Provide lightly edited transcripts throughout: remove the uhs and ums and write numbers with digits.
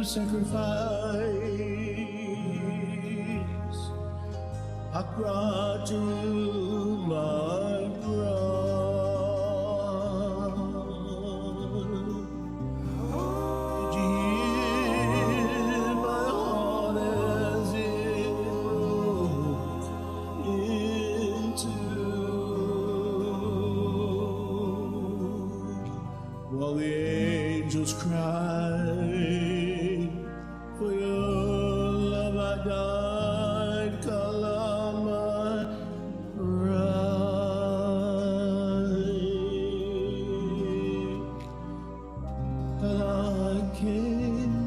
sacrifice I brought to my bride. Did you hear my heart as it broke in two, while the angels cried, for your love I died, call on my bride. And I came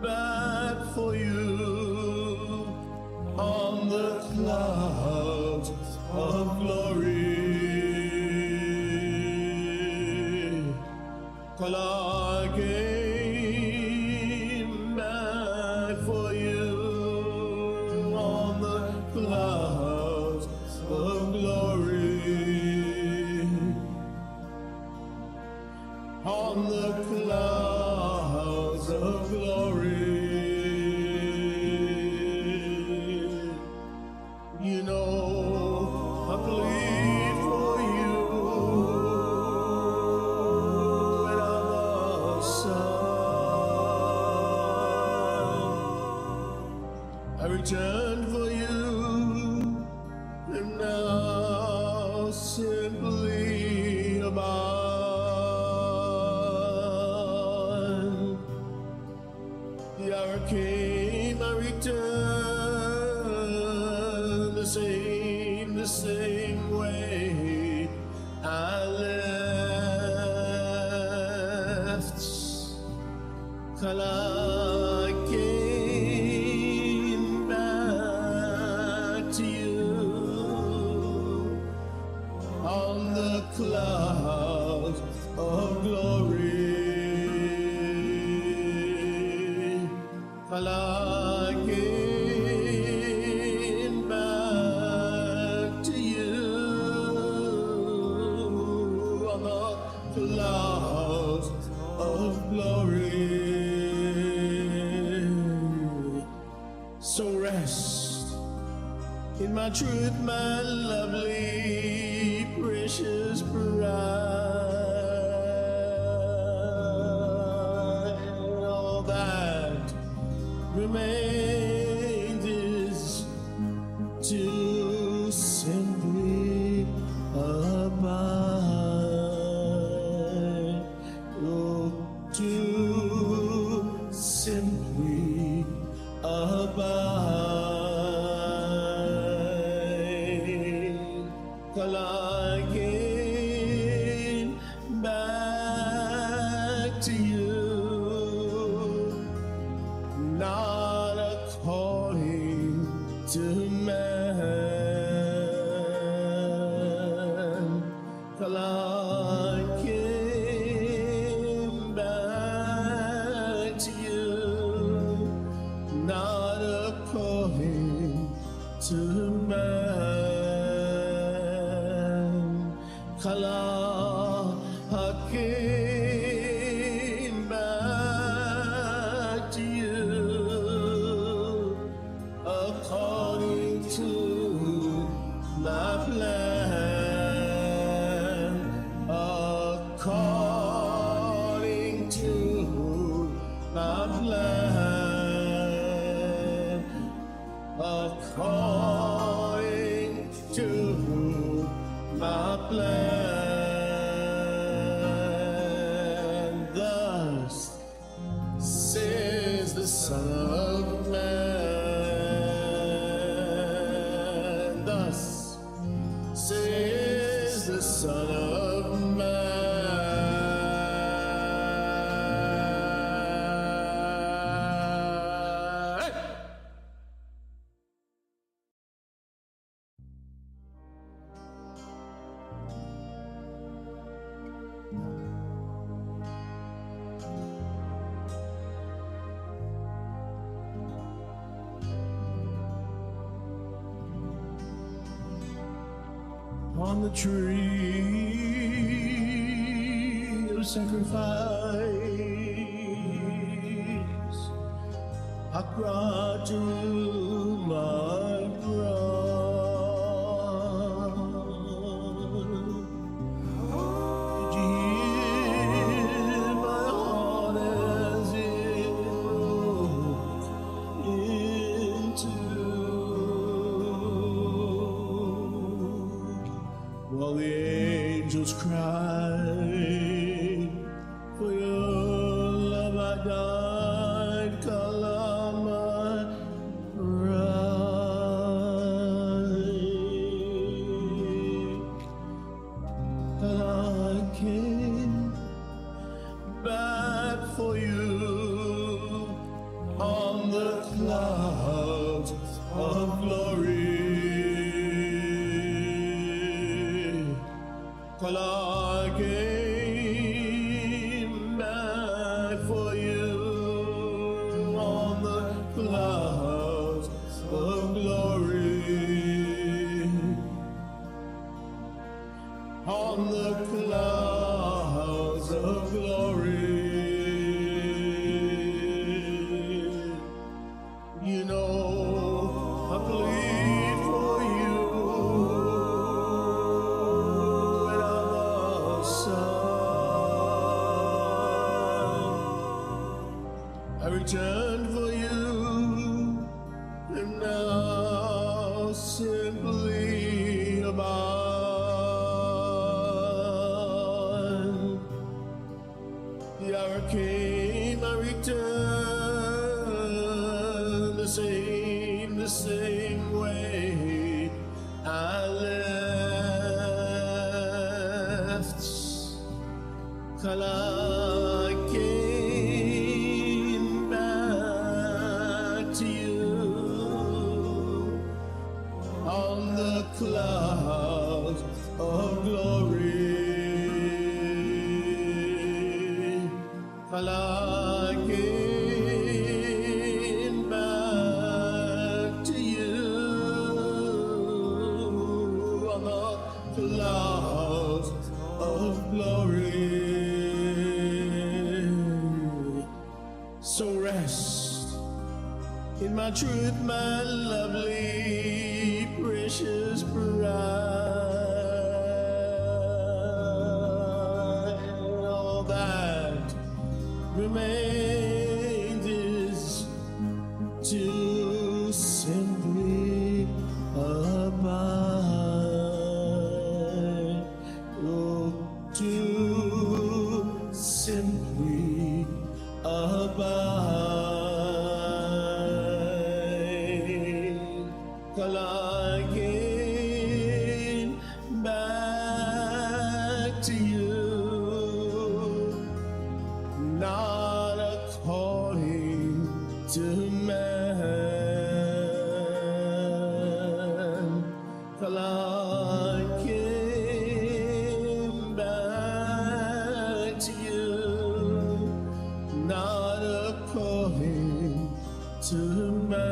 back for you on the clouds of glory. Well, I came back for you on the clouds of glory, on the clouds of glory. You know, I plead for you. I returned for you, and now simply abide. The hour came, I returned the same way I left. Till I came back to you on the clouds of glory. Till I came back to you on the clouds of glory. So rest in my truth, my lovely, precious bride. All that remains is to simply abide. Oh, to simply abide. Till I came back to you, not according to man. Till I came back to you, not according to man. Till I came back to you, according to my plan, according to my plan, according to my plan. Thus says the Son of Man. Thus says the Son of Man. On the tree of sacrifice brought to my cross. Did you hear my heart as it broke in two? While the angels cried, for your love I died, Kalama pride. And I came back for you on the clouds of glory. Well, I came back for you on the clouds of glory, on the clouds of glory. You know, I plead for you when I'm outside. I returned for you, and now simply abide. The hour came, I returned the same way I left. Till I came back to you on the clouds of glory. Till I came back to you on the clouds of glory. So rest in my truth, my lovely, precious bride. All that remains is to simply abide. Oh, to simply abide. Till I came back to you, not according to man. Till I came back to you, not according to man.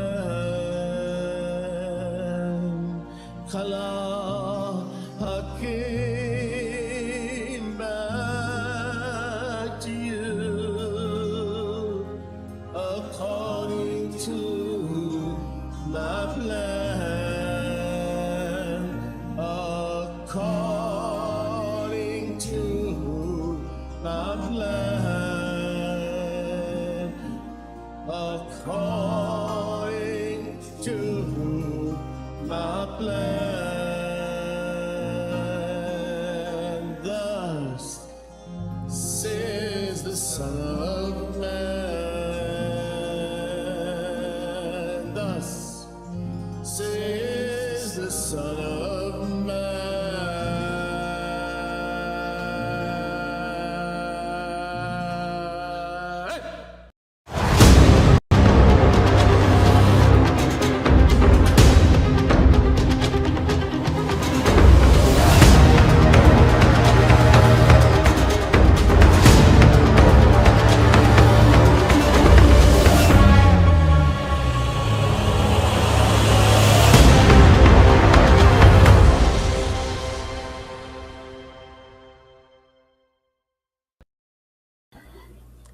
Till I came back to you, according to my plan, according to my plan, according to my plan. Thus says the Son of Man. Thus says the Son of Man.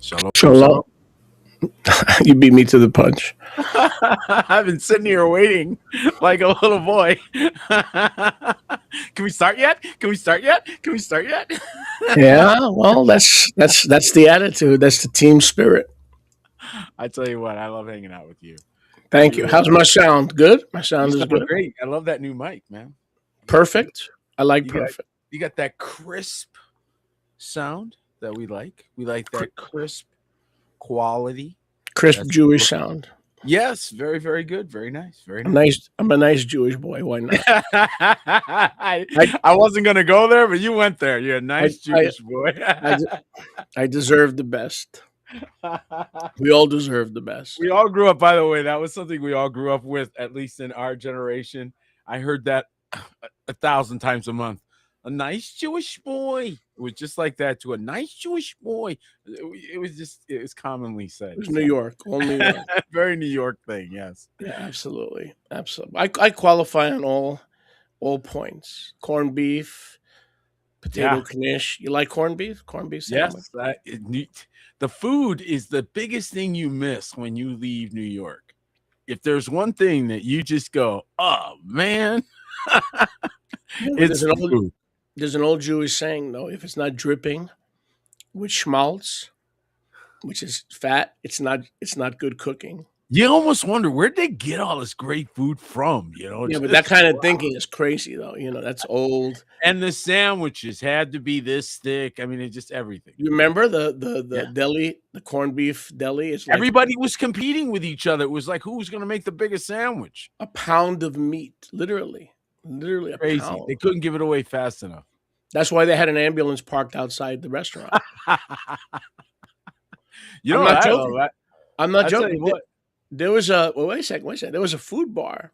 Shalom. Shalom. You beat me to the punch. I've been sitting here waiting like a little boy. Can we start yet? Can we start yet? Can we start yet? Yeah, well, that's the attitude. That's the team spirit. I tell you what, I love hanging out with you. Thank you. You How's my sound? Good. My you sound is sound good. great. I love that new mic, man. You got Perfect. I like you got perfect. you got that crisp sound that we like. We like Cr- that crisp quality. Crisp That's Jewish sound. yes, very very good. Very nice. Very I'm nice. nice. I'm a nice Jewish boy. Why not? I, I I wasn't gonna go there, but you went there. You're a I nice I Jewish boy. I, I deserve the best. We all deserve the best. We all grew up, by the way, that was something we all grew up with, at least in our generation. I heard that 1,000 times a month. A nice Jewish boy. It was just like that to a nice Jewish boy. It was commonly said. It was New So York. All New York. very New York thing, yes. Yeah, absolutely, absolutely. I qualify on all points. Corned beef, Yeah. potato knish. You like corned beef? Corned beef sandwich. Yes. The food is the biggest thing you miss when you leave New York. If there's one thing that you just go, oh man, Yeah, but it's the food. there's an old Jewish saying though: if it's not dripping with schmaltz, which is fat, it's not good cooking. You almost wonder where'd they get all this great food from, you know? Yeah, but that Just kind of thinking is crazy though. That's old. and the sandwiches had to be this thick. I mean, it's just everything. You remember the Yeah. deli, the corned beef deli? It's like Everybody was competing with each other. It was like who was gonna make the biggest sandwich. a pound of meat, literally a Crazy. They pound. couldn't give it away fast enough. That's why they had an ambulance parked outside the restaurant. You I'm know not what I love? joking. I'm not I tell you joking. what. There was a wait a second, There was a food bar.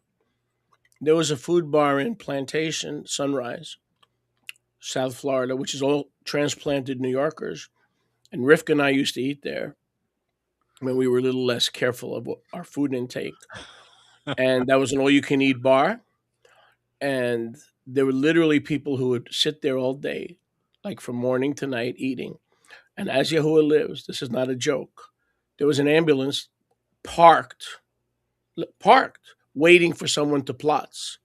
There was a food bar in Plantation, Sunrise, South Florida, which is all transplanted New Yorkers. And Rifka and I used to eat there when we were a little less careful of our food intake. And that was an all-you-can-eat bar. And there were literally people who would sit there all day, like from morning to night, eating. And as Yahuwah lives, this is not a joke. There was an ambulance parked, waiting for someone to plots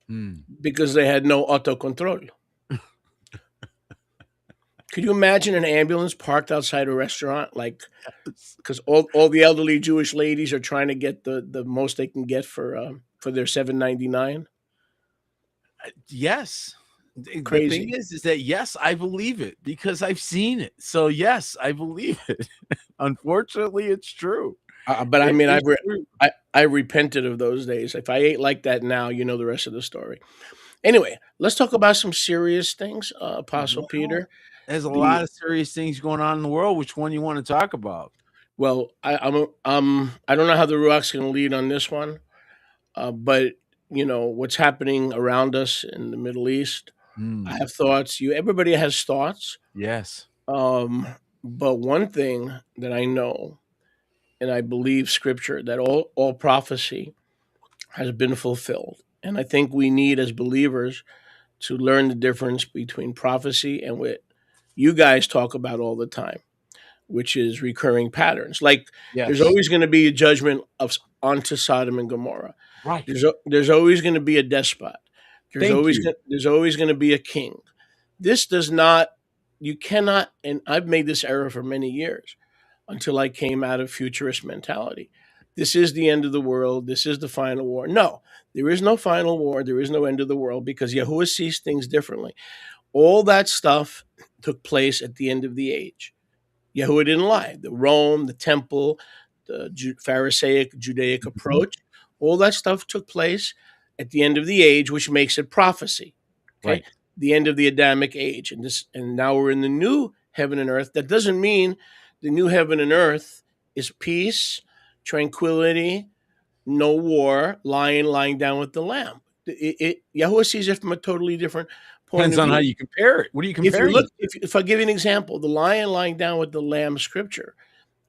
Hmm. because they had no autocontrol. Could you imagine an ambulance parked outside a restaurant, like because all the elderly Jewish ladies are trying to get the most they can get for their $7.99? Yes. The thing Crazy. is that yes, I believe it because I've seen it. So yes, I believe it. Unfortunately, it's true. But I It mean, is true. I repented of those days. If I ate like that now, you know the rest of the story. Anyway, let's talk about some serious things, Apostle Well, Peter. there's a lot The of serious things going on in the world. Which one you want to talk about? Well, I don't know how the Ruach's going to lead on this one, but what's happening around us in the Middle East. I Hmm. have thoughts. Everybody has thoughts. Yes. Um, but one thing that I know, and I believe Scripture, that all prophecy has been fulfilled, and I think we need as believers to learn the difference between prophecy and what you guys talk about all the time, which is recurring patterns. Like there's Yes. always going to be a judgment onto Sodom and Gomorrah. Right. There's always going to be a despot. Thank you. There's always going to be a king. This does not. You cannot. And I've made this error for many years until I came out of futurist mentality. This is the end of the world. This is the final war. No, there is no final war. There is no end of the world because Yahuwah sees things differently. All that stuff took place at the end of the age. Yahuwah didn't lie. The Rome, the temple, the Pharisaic, Judaic Mhm. approach, all that stuff took place at the end of the age, which makes it prophecy. Okay, Right. the end of the Adamic age, and now we're in the new heaven and earth. That doesn't mean the new heaven and earth is peace, tranquility, no war, lying down with the lamb. Yahuwah sees it from a totally different point Depends of on how view. you compare it. What are you If you comparing look, it? if I give you an example, the lion lying down with the lamb scripture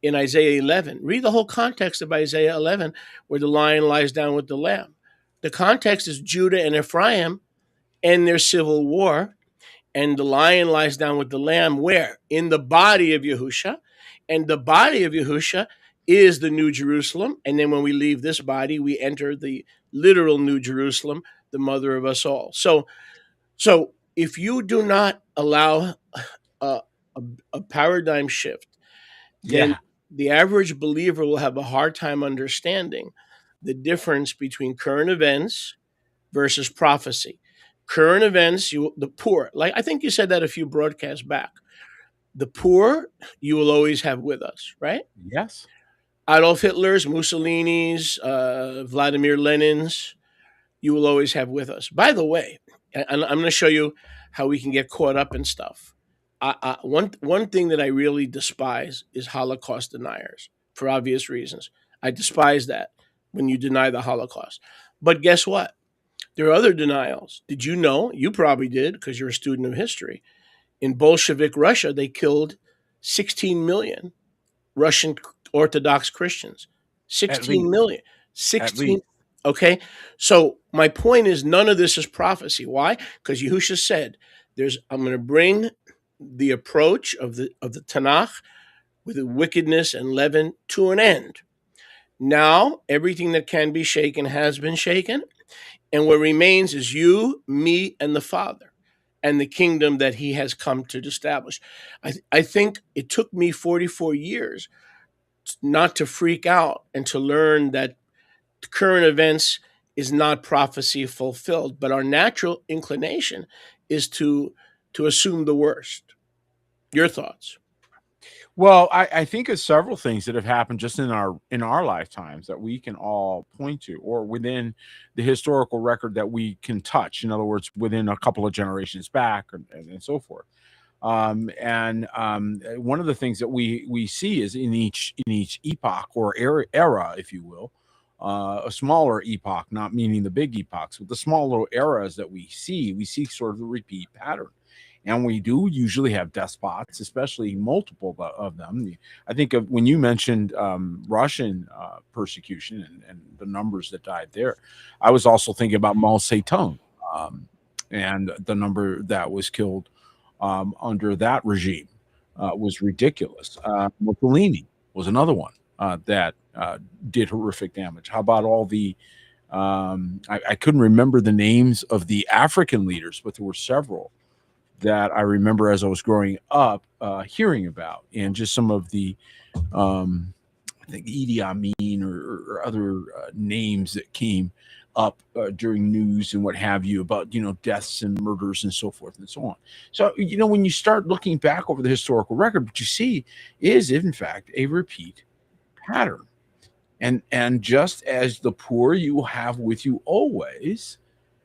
in Isaiah 11, read the whole context of Isaiah 11, where the lion lies down with the lamb. The context is Judah and Ephraim and their civil war, and the lion lies down with the lamb where? In the body of Yahusha, And the body of Yahusha is the New Jerusalem. And then when we leave this body, we enter the literal New Jerusalem, the mother of us all. So if you do not allow a, a paradigm shift, then Yeah. the average believer will have a hard time understanding the difference between current events versus prophecy. Current events, the poor, like I think you said that a few broadcasts back. The poor you will always have with us, right? Yes. Adolf Hitler's, Mussolini's, Vladimir Lenin's, you will always have with us. By the way, and I'm going to show you how we can get caught up in stuff. One thing that I really despise is Holocaust deniers for obvious reasons. I despise that when you deny the Holocaust. But guess what? There are other denials. Did you know? You probably did because you're a student of history. In Bolshevik Russia, they killed 16 million Russian Orthodox Christians. At 16 least. million. At 16. least. Okay. So my point is none of this is prophecy. Why? Because Yahusha said, I'm going to bring the approach of the Tanakh with the wickedness and leaven to an end. Now, everything that can be shaken has been shaken. And what remains is you, me, and the Father, and the kingdom that he has come to establish. I think it took me 44 years not to freak out and to learn that current events is not prophecy fulfilled, but our natural inclination is to assume the worst. Your thoughts? Well, I think of several things that have happened just in our lifetimes that we can all point to, or within the historical record that we can touch. In other words, within a couple of generations back, and so forth. One of the things that we see is in each epoch or era, if you will, a smaller epoch, not meaning the big epochs, but the smaller eras that we see sort of the repeat pattern. And we do usually have despots, especially multiple of them. I think of when you mentioned Russian persecution and the numbers that died there, I was also thinking about Mao Zedong and the number that was killed under that regime was ridiculous. Mussolini was another one that did horrific damage. How about all the I couldn't remember the names of the African leaders, but there were several that I remember as I was growing up hearing about, and just some of the I think Idi Amin or other names that came up during news and what have you about deaths and murders and so forth and so on. So when you start looking back over the historical record, what you see is in fact a repeat pattern. And just as the poor you will have with you always,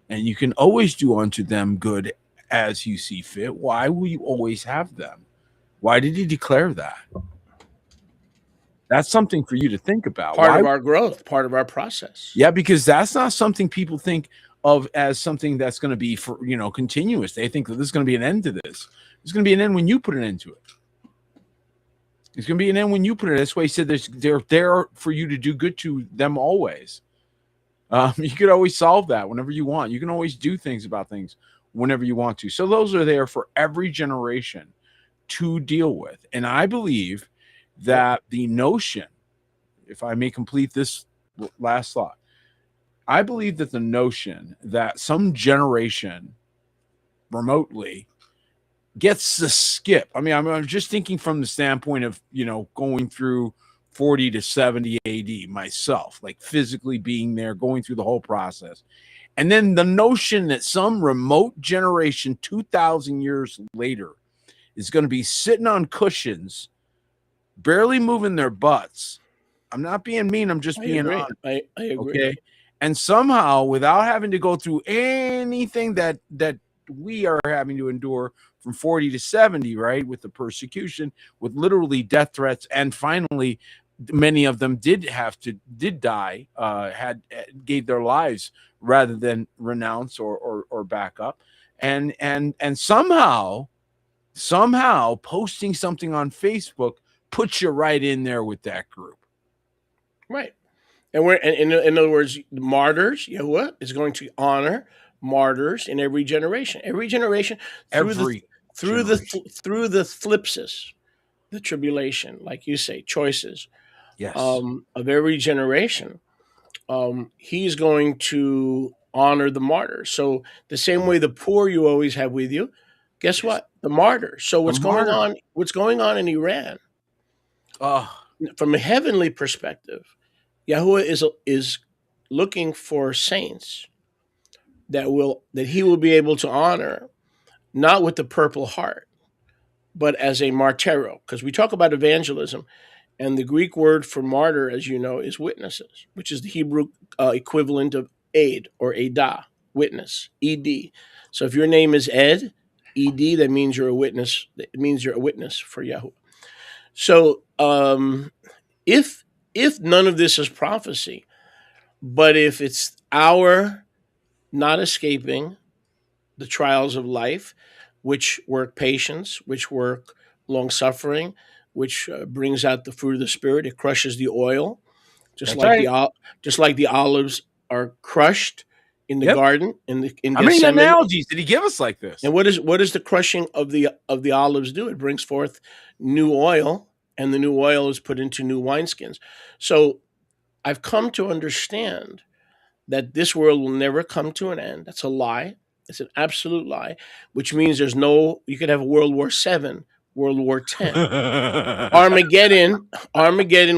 and you can always do unto them good as you see fit, why will you always have them? Why did he declare that? That's something for you to think about. Part of our growth, part of our process. Yeah, because that's not something people think of as something that's going to be for continuous. They think that there's going to be an end to this. There's going to be an end when you put an end to it. There's going to be an end when you put it. That's why he said they're there for you to do good to them always. You could always solve that whenever you want. You can always do things about things whenever you want to. So those are there for every generation to deal with. And I believe that the notion, if I may complete this last thought, I believe that the notion that some generation remotely gets to skip. I mean, I'm just thinking from the standpoint of, going through 40 to 70 AD myself, like physically being there, going through the whole process. And then the notion that some remote generation 2,000 years later is going to be sitting on cushions, barely moving their butts. I'm not being mean. I'm just being honest. I agree. Okay. And somehow, without having to go through anything that we are having to endure from 40 to 70, right, with the persecution, with literally death threats, and finally, many of them did die, gave their lives rather than renounce or back up, and somehow posting something on Facebook puts you right in there with that group, right? And we're in other words, martyrs. Yahuwah is going to honor martyrs in every generation through the thlipsis. the tribulation, like you say, choices Yes. of every generation, he's going to honor the martyrs. So the same way the poor you always have with you, guess Yes. what? The martyrs. So The what's going martyr. on? What's going on in Iran Oh, from a heavenly perspective? Yahuwah is looking for saints that he will be able to honor, not with the purple heart, but as a martyro. Because we talk about evangelism, and the Greek word for martyr, as you know, is witnesses, which is the Hebrew equivalent of aid or edah, witness, ed. So if your name is Ed, ed, that means you're a witness. It means you're a witness for Yahweh. So if none of this is prophecy, but if it's our not escaping the trials of life, which work patience, which work long suffering, which brings out the fruit of the spirit, it crushes the oil, just that's like right. just like the olives are crushed in the Yep. garden in How many Gethsemane. analogies did he give us like this? And what does the crushing of the olives do? It brings forth new oil, and the new oil is put into new wineskins. So I've come to understand that this world will never come to an end. That's a lie. It's an absolute lie, which means you could have a World War VII, World War X. Armageddon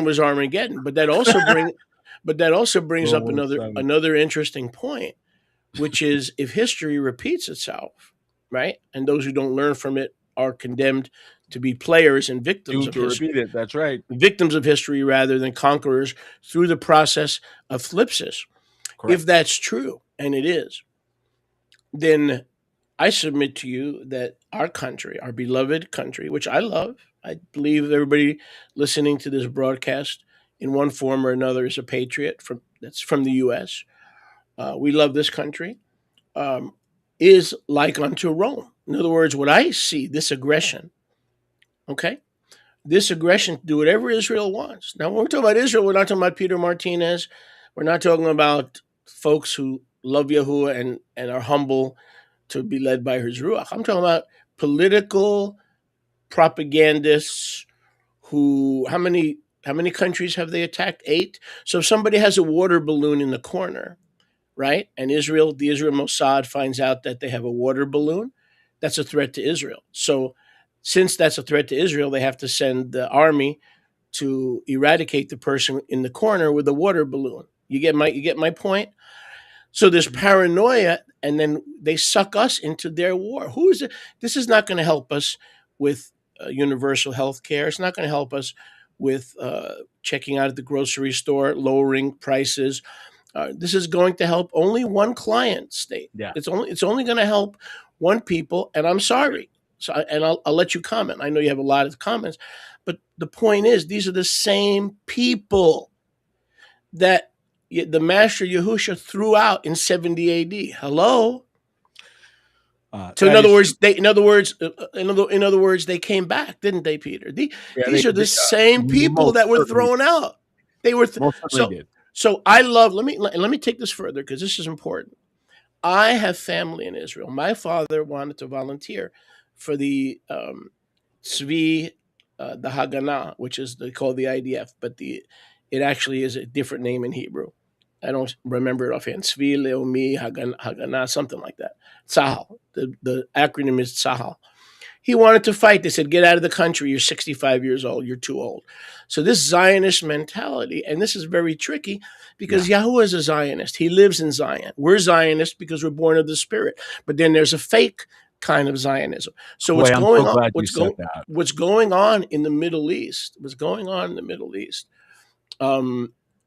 was Armageddon, but that also brings World up War Seven. another interesting point, which is if history repeats itself, right? And those who don't learn from it are condemned to be players and Doomed to repeat it. That's right. victims of history rather than conquerors through the process of thlipsis. Correct. If that's true, and it is, then I submit to you that our country, our beloved country, which I love, I believe everybody listening to this broadcast in one form or another is a patriot that's from the U.S. We love this country. Um, is like unto Rome. In other words, what I see, this aggression, okay, this aggression to do whatever Israel wants. Now, when we're talking about Israel, we're not talking about Peter Martinez. We're not talking about folks who love Yahuwah and are humble to be led by his ruach. I'm talking about political propagandists who how many countries have they attacked? 8. So if somebody has a water balloon in the corner, right? And the Israel Mossad finds out that they have a water balloon, that's a threat to Israel. So since that's a threat to Israel, they have to send the army to eradicate the person in the corner with a water balloon. You get my point? So there's paranoia, and then they suck us into their war. Who is it? This is not going to help us with universal health care. It's not going to help us with checking out at the grocery store, lowering prices. This is going to help only one client state. Yeah. It's only going to help one people, and I'm sorry. So, and I'll let you comment. I know you have a lot of comments, but the point is, these are the same people that the master Yahusha threw out in 70 A.D. Hello. So in other words, they came back, didn't they, Peter? These are the same people that were thrown out. They were did. So I love. Let me take this further because this is important. I have family in Israel. My father wanted to volunteer for the Tzvi, the Haganah, which is they call the IDF, but it actually is a different name in Hebrew. I don't remember it offhand. Tzvi, Leomi, Haganah, something like that. Tzahal. The acronym is Tzahal. He wanted to fight. They said, get out of the country. You're 65 years old. You're too old. So this Zionist mentality, and this is very tricky because Yahuwah is a Zionist. He lives in Zion. We're Zionists because we're born of the Spirit. But then there's a fake kind of Zionism. So what's going on in the Middle East?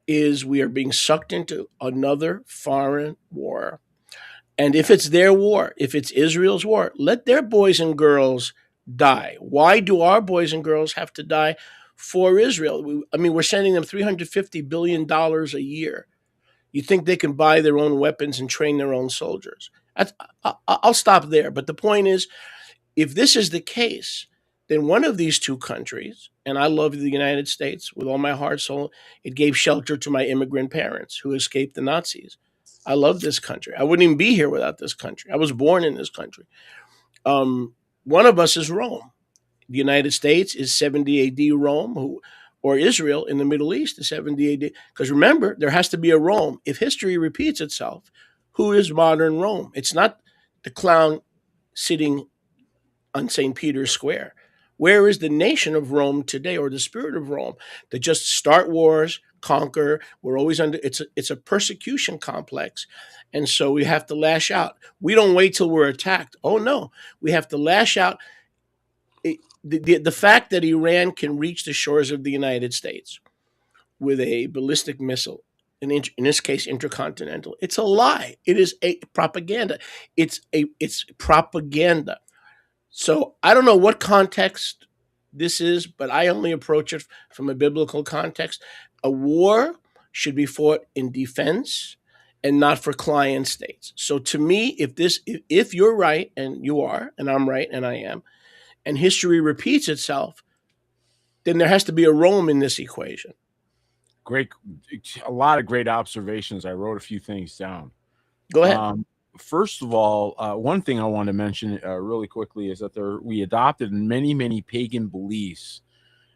Is we are being sucked into another foreign war. And if it's their war, if it's Israel's war, let their boys and girls die. Why do our boys and girls have to die for Israel? We're sending them $350 billion a year. You think they can buy their own weapons and train their own soldiers? I'll stop there. But the point is, if this is the case, then one of these two countries, and I love the United States with all my heart, soul, it gave shelter to my immigrant parents who escaped the Nazis. I love this country. I wouldn't even be here without this country. I was born in this country. One of us is Rome. The United States is 70 AD Rome, or Israel in the Middle East is 70 AD. Because remember, there has to be a Rome. If history repeats itself, who is modern Rome? It's not the clown sitting on St. Peter's Square. Where is the nation of Rome today, or the spirit of Rome, that just start wars, conquer? We're always under. It's a persecution complex, and so we have to lash out. We don't wait till we're attacked. Oh no, we have to lash out. The fact that Iran can reach the shores of the United States with a ballistic missile, in this case intercontinental, it's a lie. It is a propaganda. It's propaganda. So I don't know what context this is, but I only approach it from a biblical context. A war should be fought in defense and not for client states. So to me, if you're right, and you are, and I'm right, and I am, and history repeats itself, then there has to be a Rome in this equation. Great, a lot of great observations. I wrote a few things down. Go ahead. First of all, one thing I want to mention really quickly is that we adopted many, many pagan beliefs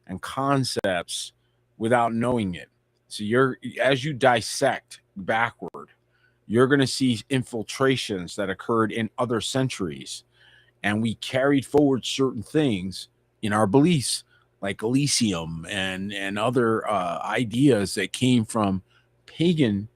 and concepts without knowing it. So as you dissect backward, you're going to see infiltrations that occurred in other centuries, and we carried forward certain things in our beliefs, like Elysium and other ideas that came from pagan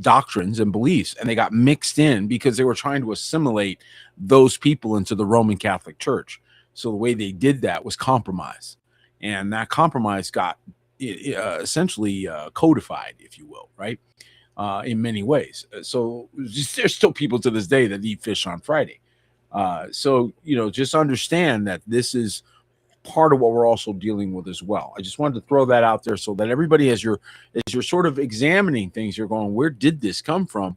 doctrines and beliefs, and they got mixed in because they were trying to assimilate those people into the Roman Catholic Church. So the way they did that was compromise, and that compromise got essentially codified, if you will, right? In many ways. So there's still people to this day that eat fish on Friday. So just understand that this is part of what we're also dealing with as well. I just wanted to throw that out there so that everybody, as you're sort of examining things, you're going, where did this come from?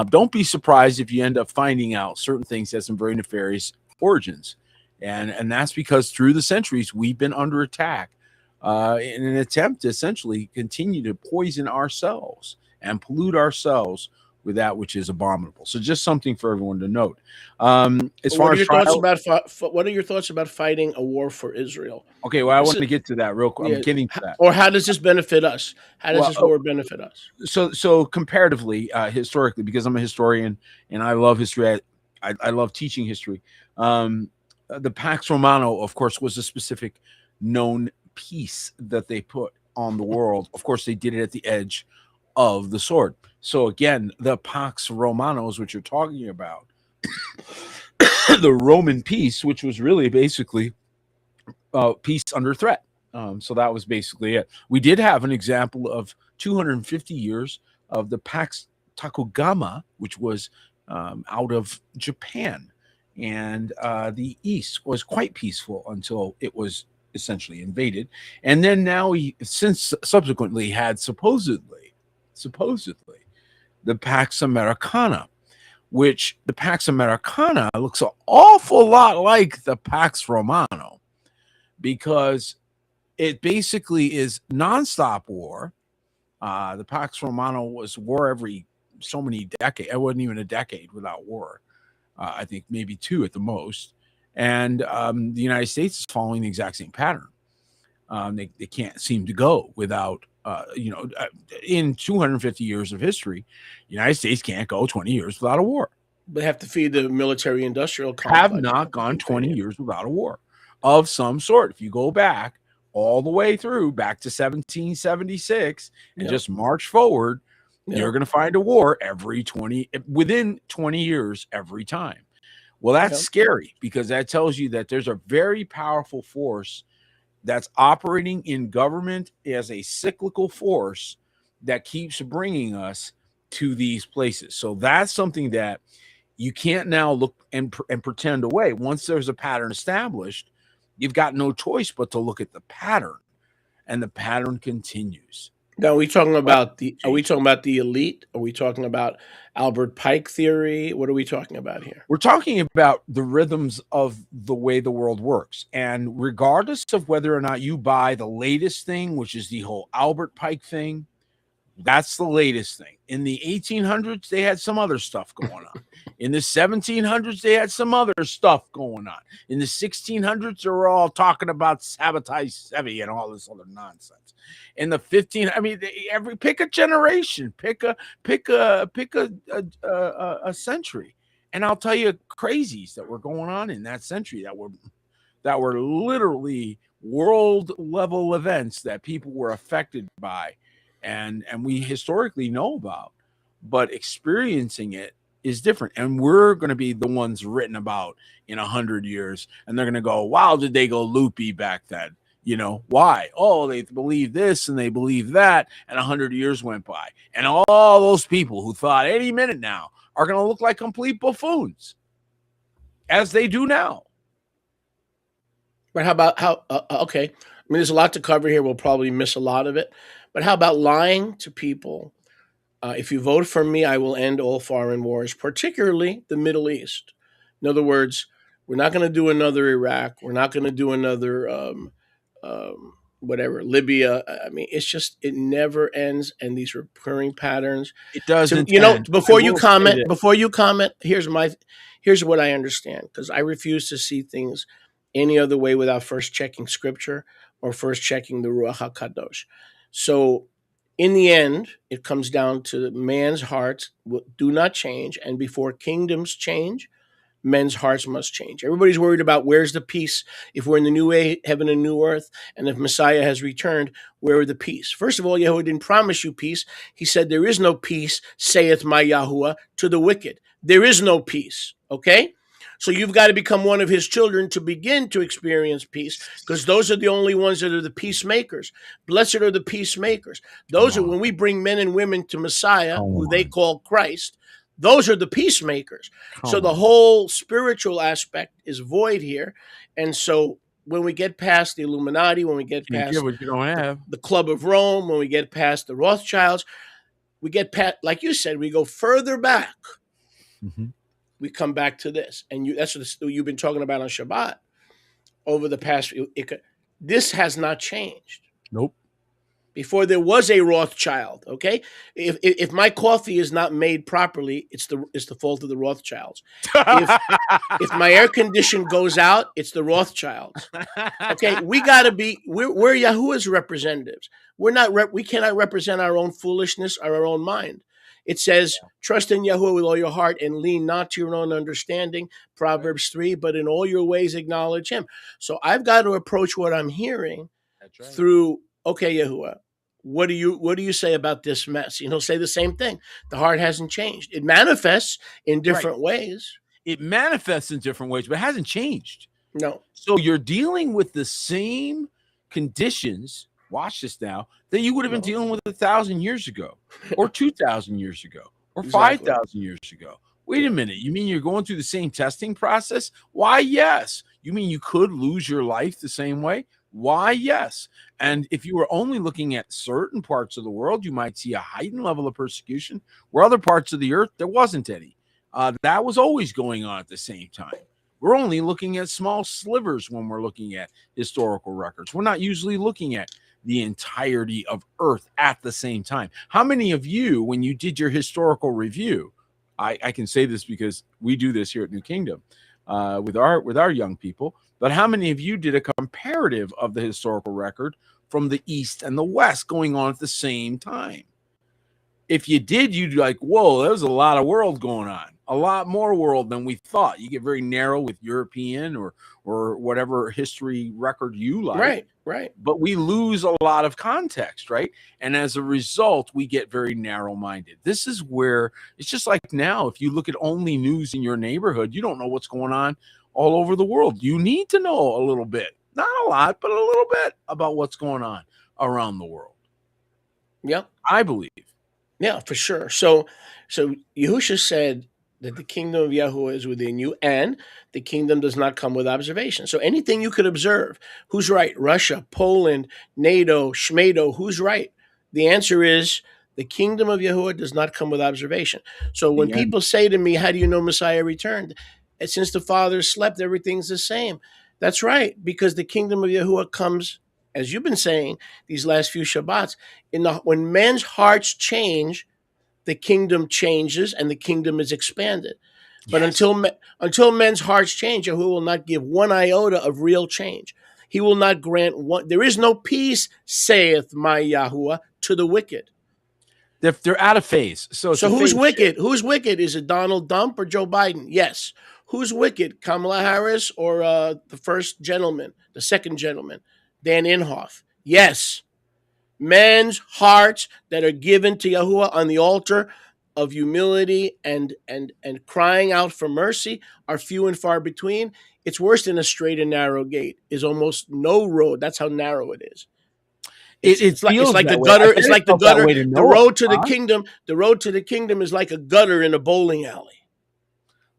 Don't be surprised if you end up finding out certain things have some very nefarious origins. And that's because through the centuries, we've been under attack in an attempt to essentially continue to poison ourselves and pollute ourselves with that which is abominable. So just something for everyone to note. What are your thoughts about fighting a war for Israel? Okay, well, I want to get to that real quick. I'm getting to that. Or how does this benefit us? How does this war benefit us? So comparatively, historically, because I'm a historian and I love history, I love teaching history. The Pax Romana, of course, was a specific known peace that they put on the world. Of course, they did it at the edge of the sword. So again, the Pax Romanos, which you're talking about, the Roman peace, which was really basically peace under threat. So that was basically it. We did have an example of 250 years of the Pax Takugama, which was out of Japan. And the East was quite peaceful until it was essentially invaded. And then now since subsequently had supposedly the Pax Americana, which the Pax Americana looks an awful lot like the Pax Romano, because it basically is nonstop war. The Pax Romano was war every so many decades. It wasn't even a decade without war. I think maybe 2 at the most. And the United States is following the exact same pattern. They can't seem to go without, in 250 years of history, the United States can't go 20 years without a war. They have to feed the military-industrial complex. Have not gone 20 years without a war of some sort. If you go back all the way through, back to 1776, and just march forward, you're going to find a war within 20 years every time. Well, that's scary, because that tells you that there's a very powerful force that's operating in government as a cyclical force that keeps bringing us to these places. So that's something that you can't now look and pretend away. Once there's a pattern established, you've got no choice but to look at the pattern, and the pattern continues. Now, are we talking about the elite? Are we talking about Albert Pike theory? What are we talking about here? We're talking about the rhythms of the way the world works. And regardless of whether or not you buy the latest thing, which is the whole Albert Pike thing, That's the latest thing. In the 1800s, they had some other stuff going on. In the 1700s, they had some other stuff going on. In the 1600s, they were all talking about sabotage Sevi and all this other nonsense. In the 15, I mean, pick a generation, pick a century, and I'll tell you crazies that were going on in that century that were literally world level events that people were affected by, and we historically know about, but experiencing it is different. And we're going to be the ones written about in 100 years, and they're going to go, wow, did they go loopy back then? You know, why? Oh, they believe this and they believe that, and 100 years went by, and all those people who thought any minute now are going to look like complete buffoons, as they do now. But how about okay? I mean, there's a lot to cover here. We'll probably miss a lot of it. But how about lying to people? If you vote for me, I will end all foreign wars, particularly the Middle East. In other words, we're not going to do another Iraq. We're not going to do another whatever, Libya. I mean, it's just, it never ends, and these recurring patterns. It doesn't. You know, before you comment, here's what I understand, because I refuse to see things any other way without first checking scripture or first checking the Ruach HaKadosh. So in the end, it comes down to man's hearts do not change. And before kingdoms change, men's hearts must change. Everybody's worried about where's the peace. If we're in the new heaven and new earth, and if Messiah has returned, where are the peace? First of all, Yahuwah didn't promise you peace. He said, there is no peace, saith my Yahuwah, to the wicked. There is no peace, okay? So you've got to become one of his children to begin to experience peace, because those are the only ones that are the peacemakers. Blessed are the peacemakers. Those are when we bring men and women to Messiah, who they call Christ. Those are the peacemakers. So the whole spiritual aspect is void here. And so when we get past the Illuminati, when we get past what you don't have, the Club of Rome, when we get past the Rothschilds, we get past, like you said, we go further back. Mm-hmm. We come back to this. And that's what you've been talking about on Shabbat over the past few. This has not changed. Nope. Before there was a Rothschild, okay? If my coffee is not made properly, it's the fault of the Rothschilds. If my air condition goes out, it's the Rothschilds. Okay, we got to be. We're Yahuwah's representatives. We cannot represent our own foolishness or our own mind. It says, trust in Yahuwah with all your heart and lean not to your own understanding, Proverbs 3, but in all your ways acknowledge him. So I've got to approach what I'm hearing through, okay, Yahuwah, what do you say about this mess? And he'll say the same thing. The heart hasn't changed. It manifests in different ways. It manifests in different ways, but it hasn't changed. No. So you're dealing with the same conditions, watch this now, that you would have been dealing with 1,000 years ago, or 2,000 years ago, or 5,000 years ago. Wait a minute. You mean you're going through the same testing process? Why, yes. You mean you could lose your life the same way? Why, yes. And if you were only looking at certain parts of the world, you might see a heightened level of persecution, where other parts of the earth, there wasn't any. That was always going on at the same time. We're only looking at small slivers when we're looking at historical records. We're not usually looking at the entirety of earth at the same time. How many of you, when you did your historical review, I can say this because we do this here at New Kingdom with our young people, but how many of you did a comparative of the historical record from the East and the West going on at the same time? If you did, you'd be like, whoa, there's a lot of world going on. A lot more world than we thought. You get very narrow with European or whatever history record you like. Right. But we lose a lot of context, right? And as a result, we get very narrow-minded. This is where it's just like now, if you look at only news in your neighborhood, you don't know what's going on all over the world. You need to know a little bit, not a lot, but a little bit about what's going on around the world. Yeah. I believe. Yeah, for sure. So Yahusha said that the kingdom of Yahuwah is within you, and the kingdom does not come with observation. So anything you could observe, who's right? Russia, Poland, NATO, Shmedo, who's right? The answer is the kingdom of Yahuwah does not come with observation. So when people say to me, how do you know Messiah returned? And since the Father slept, everything's the same. That's right, because the kingdom of Yahuwah comes as you've been saying these last few Shabbats, when men's hearts change, the kingdom changes and the kingdom is expanded. But Yes. until men's hearts change, Yahuwah will not give one iota of real change. He will not grant one. There is no peace, saith my Yahuwah, to the wicked. They're out of phase. So who's wicked? Shift. Who's wicked? Is it Donald Trump or Joe Biden? Yes. Who's wicked? Kamala Harris or the first gentleman, the second gentleman, Dan Inhofe? Yes. Men's hearts that are given to Yahuwah on the altar of humility and crying out for mercy are few and far between. It's worse than a straight and narrow gate. Is almost no road. That's how narrow it is. It's like the gutter. It's like the gutter. The road to the kingdom. The road to the kingdom is like a gutter in a bowling alley.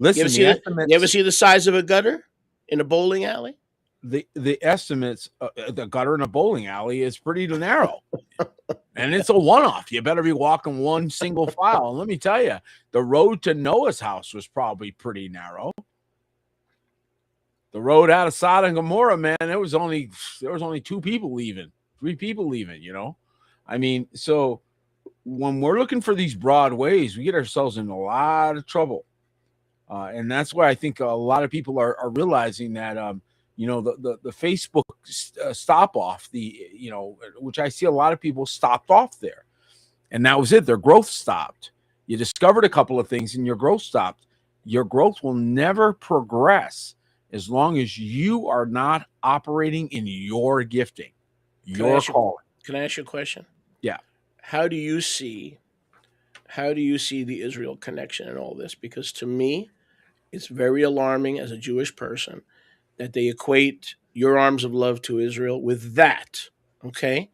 Listen, you ever see the size of a gutter in a bowling alley? The estimates, the gutter in a bowling alley is pretty narrow, and it's a one-off. You better be walking one single file. And let me tell you, the road to Noah's house was probably pretty narrow. The road out of Sodom and Gomorrah, man, there was only 2 people leaving, 3 people leaving. You know, I mean, so when we're looking for these broad ways, we get ourselves in a lot of trouble, and that's why I think a lot of people are realizing that. The Facebook stop off, which I see a lot of people stopped off there, and that was it. Their growth stopped. You discovered a couple of things and your growth stopped. Your growth will never progress as long as you are not operating in your gifting, your calling. Can I ask you a question? Yeah. How do you see the Israel connection in all this? Because to me, it's very alarming as a Jewish person that they equate your arms of love to Israel with that, okay?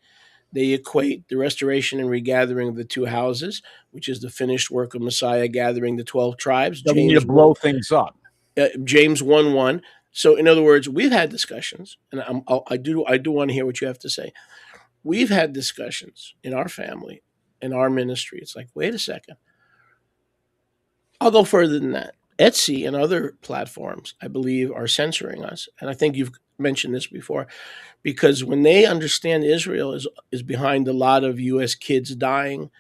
They equate the restoration and regathering of the 2 houses, which is the finished work of Messiah gathering the 12 tribes. So we need to blow things up. James 1:1. So in other words, we've had discussions, and I do want to hear what you have to say. We've had discussions in our family, in our ministry. It's like, wait a second. I'll go further than that. Etsy and other platforms, I believe, are censoring us. And I think you've mentioned this before, because when they understand Israel is behind a lot of U.S. kids dying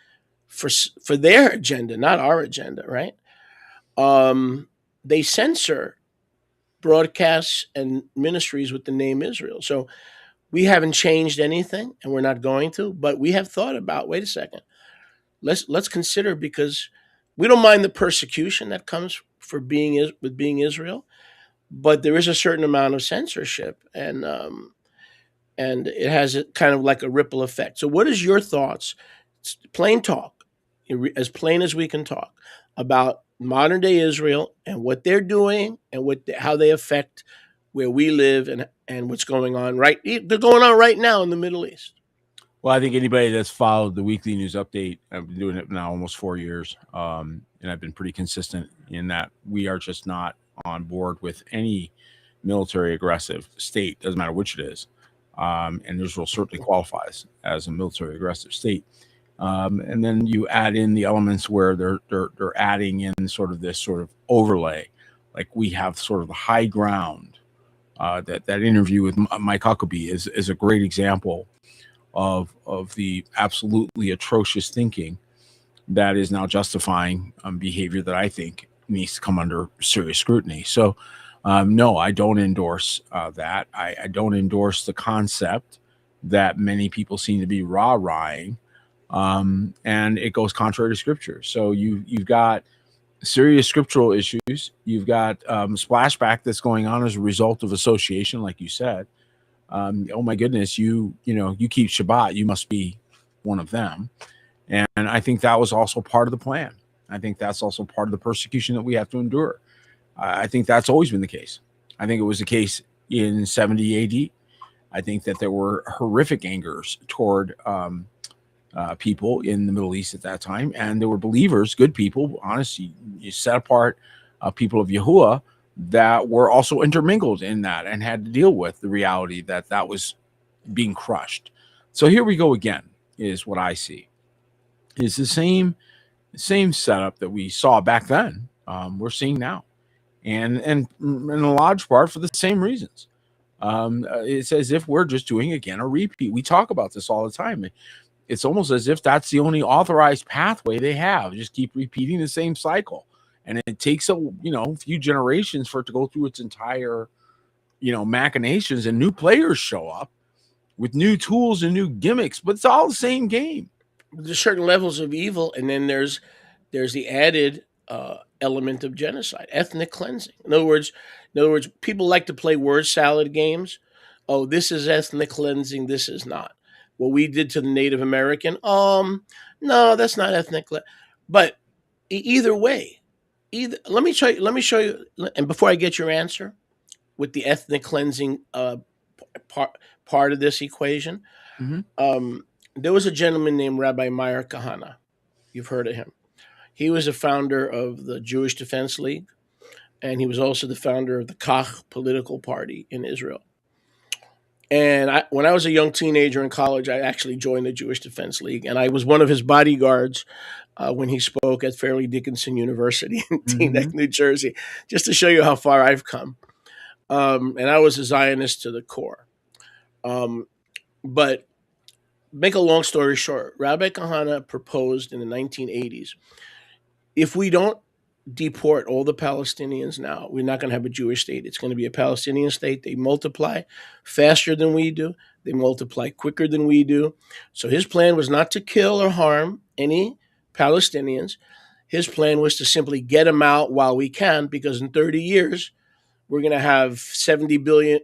for their agenda, not our agenda, right? They censor broadcasts and ministries with the name Israel. So we haven't changed anything, and we're not going to, but we have thought about, wait a second, let's consider, because we don't mind the persecution that comes for being Israel, but there is a certain amount of censorship, and it has a kind of like a ripple effect. So, what is your thoughts? Plain talk, as plain as we can talk, about modern day Israel and what they're doing and how they affect where we live and what's going on they're going on right now in the Middle East. Well, I think anybody that's followed the weekly news update, I've been doing it now almost 4 years, and I've been pretty consistent in that we are just not on board with any military aggressive state, doesn't matter which it is, and Israel certainly qualifies as a military aggressive state. And then you add in the elements where they're adding in sort of this sort of overlay, like we have sort of the high ground. That interview with Mike Huckabee is a great example of the absolutely atrocious thinking that is now justifying behavior that I think needs to come under serious scrutiny. So, no, I don't endorse that. I don't endorse the concept that many people seem to be rah-rahing, and it goes contrary to Scripture. So you've got serious scriptural issues. You've got splashback that's going on as a result of association, like you said. Oh my goodness, you keep Shabbat, you must be one of them. And I think that was also part of the plan. I think that's also part of the persecution that we have to endure. I think that's always been the case. I think it was the case in 70 AD. I think that there were horrific angers toward people in the Middle East at that time. And there were believers, good people, honestly, you set apart people of Yahuwah that were also intermingled in that and had to deal with the reality that that was being crushed. So here we go again, is what I see. It's the same setup that we saw back then, we're seeing now. And in a large part for the same reasons. It's as if we're just doing again a repeat. We talk about this all the time. It's almost as if that's the only authorized pathway they have. Just keep repeating the same cycle, and it takes a few generations for it to go through its entire machinations, and new players show up with new tools and new gimmicks, but it's all the same game. There's certain levels of evil, and then there's the added element of genocide, ethnic cleansing. In other words, people like to play word salad games. Oh, this is ethnic cleansing. This is not. What we did to the Native American. No, that's not ethnic. But either way, let me show you. And before I get your answer, with the ethnic cleansing part of this equation, there was a gentleman named Rabbi Meir Kahane. You've heard of him. He was a founder of the Jewish Defense League, and he was also the founder of the Kach political party in Israel. And when I was a young teenager in college, I actually joined the Jewish Defense League, and I was one of his bodyguards when he spoke at Fairleigh Dickinson University in Teaneck, New Jersey, just to show you how far I've come. And I was a Zionist to the core. But make a long story short, Rabbi Kahane proposed in the 1980s, if we don't deport all the Palestinians now, we're not going to have a Jewish state. It's going to be a Palestinian state. They multiply faster than we do. They multiply quicker than we do. So his plan was not to kill or harm any Palestinians. His plan was to simply get them out while we can, because in 30 years, we're going to have 70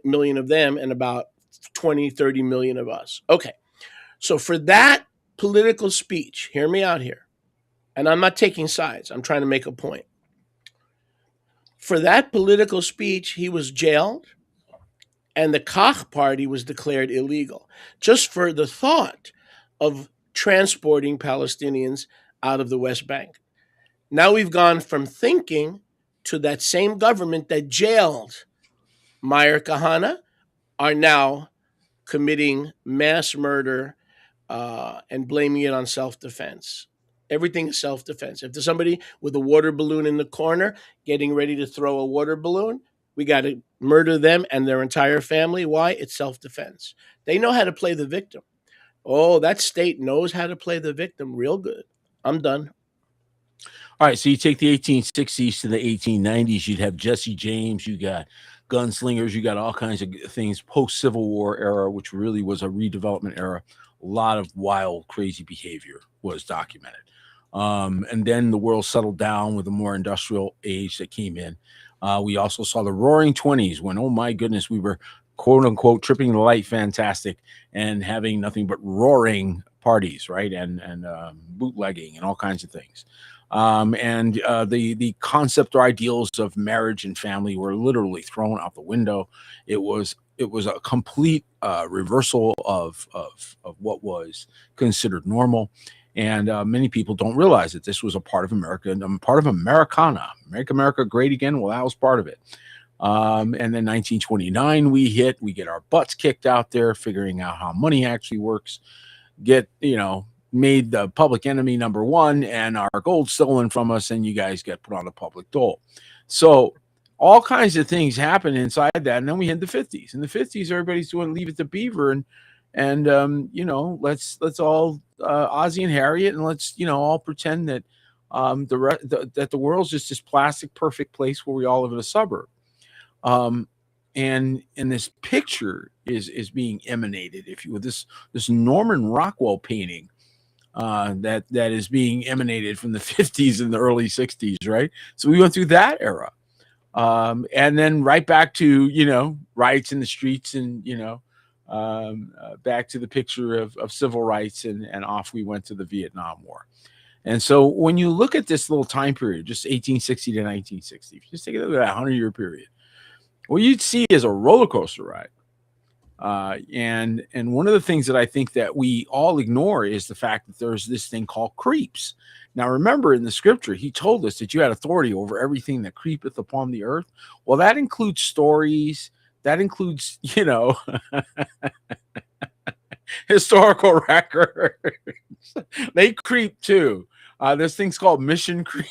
million of them and about 20, 30 million of us. Okay. So for that political speech, hear me out here. And I'm not taking sides. I'm trying to make a point. For that political speech, he was jailed, and the Kach party was declared illegal, just for the thought of transporting Palestinians out of the West Bank. Now we've gone from thinking to that same government that jailed Meir Kahane are now committing mass murder and blaming it on self-defense. Everything is self-defense. If there's somebody with a water balloon in the corner getting ready to throw a water balloon, we got to murder them and their entire family. Why? It's self-defense. They know how to play the victim. Oh, that state knows how to play the victim real good. I'm done. All right, so you take the 1860s to the 1890s, you'd have Jesse James, you got gunslingers, you got all kinds of things, post-Civil War era, which really was a redevelopment era. A lot of wild, crazy behavior was documented. And then the world settled down with a more industrial age that came in. We also saw the Roaring 20s when, oh my goodness, we were quote unquote tripping the light fantastic and having nothing but roaring parties, right? And bootlegging and all kinds of things. The concept or ideals of marriage and family were literally thrown out the window. It was a complete reversal of what was considered normal. And many people don't realize that this was a part of America and part of Americana. Make America Great Again. Well, that was part of it. And then 1929 we get our butts kicked out there, figuring out how money actually works, made the public enemy number one, and our gold stolen from us, and you guys get put on the public dole. So all kinds of things happen inside that. And then we hit the 50s. In the 50s, everybody's doing Leave It to Beaver and let's all Ozzie and Harriet, and let's all pretend that that the world's just this plastic perfect place where we all live in a suburb. And this picture is being emanated, if you will, this Norman Rockwell painting that is being emanated from the 50s and the early 60s, right? So we went through that era, and then right back to riots in the streets and back to the picture of civil rights, and off we went to the Vietnam War. And so when you look at this little time period, just 1860 to 1960, if you just take a look at that 100-year period, what you'd see is a roller coaster ride. And one of the things that I think that we all ignore is the fact that there's this thing called creeps. Now, remember in the scripture, he told us that you had authority over everything that creepeth upon the earth. Well, that includes stories. That includes, historical records. They creep too. There's things called mission creep.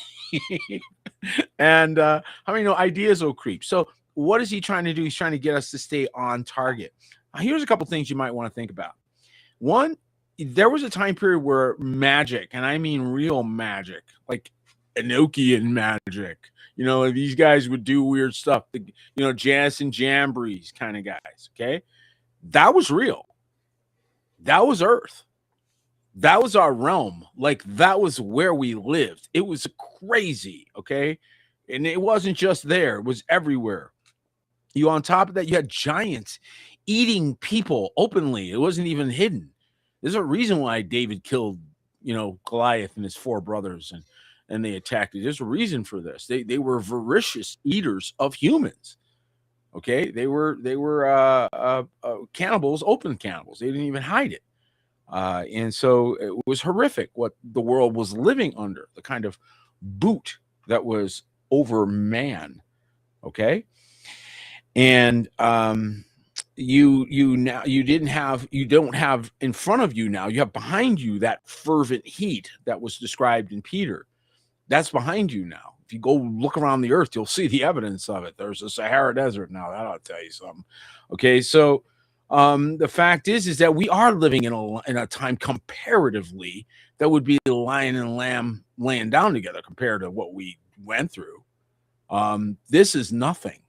And ideas will creep. So what is he trying to do? He's trying to get us to stay on target. Here's a couple things you might want to think about. One, there was a time period where magic, and I mean real magic, like Enochian magic, these guys would do weird stuff, Janus and Jambres kind of guys, okay? That was real. That was Earth. That was our realm. Like, that was where we lived. It was crazy, okay? And it wasn't just there. It was everywhere. On top of that, you had giants eating people openly. It wasn't even hidden. There's a reason why David killed, Goliath and his 4 brothers, and they attacked it. There's a reason for this. They were voracious eaters of humans. Okay, they were cannibals, open cannibals. They didn't even hide it. And so it was horrific what the world was living under, the kind of boot that was over man. Okay. And you don't have in front of you now, you have behind you that fervent heat that was described in Peter. That's behind you now. If you go look around the earth, you'll see the evidence of it. There's a Sahara Desert now. That ought to tell you something. Okay, so the fact is that we are living in a time comparatively that would be the lion and lamb laying down together compared to what we went through. This is nothing.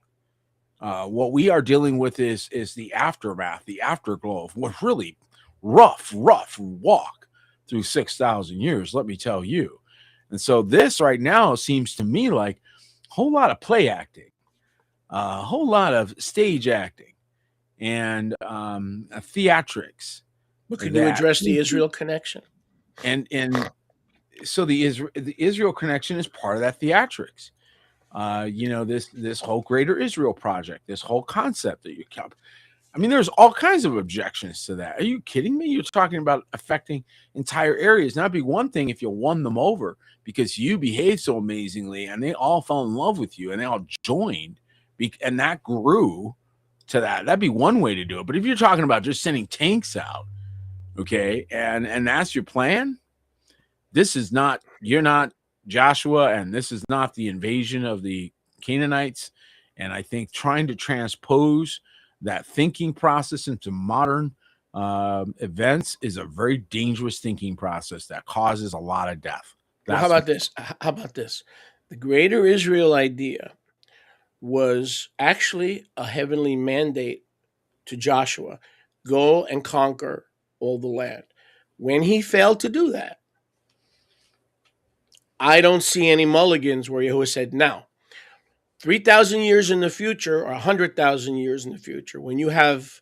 What we are dealing with is the aftermath, the afterglow of what really rough walk through 6,000 years, let me tell you. And so this right now seems to me like a whole lot of play acting, a whole lot of stage acting, and theatrics. But could you address the Israel connection? And so the Israel connection is part of that theatrics. This whole Greater Israel project, this whole concept that you kept. I mean, there's all kinds of objections to that. Are you kidding me? You're talking about affecting entire areas. Now, it'd be one thing if you won them over because you behaved so amazingly and they all fell in love with you and they all joined and that grew to that. That'd be one way to do it. But if you're talking about just sending tanks out, okay, and that's your plan, you're not Joshua, and this is not the invasion of the Canaanites. And I think trying to transpose that thinking process into modern events is a very dangerous thinking process that causes a lot of death. Well, how about this? The Greater Israel idea was actually a heavenly mandate to Joshua. Go and conquer all the land. When he failed to do that, I don't see any mulligans where Yahuwah said, now, 3,000 years in the future or 100,000 years in the future, when you have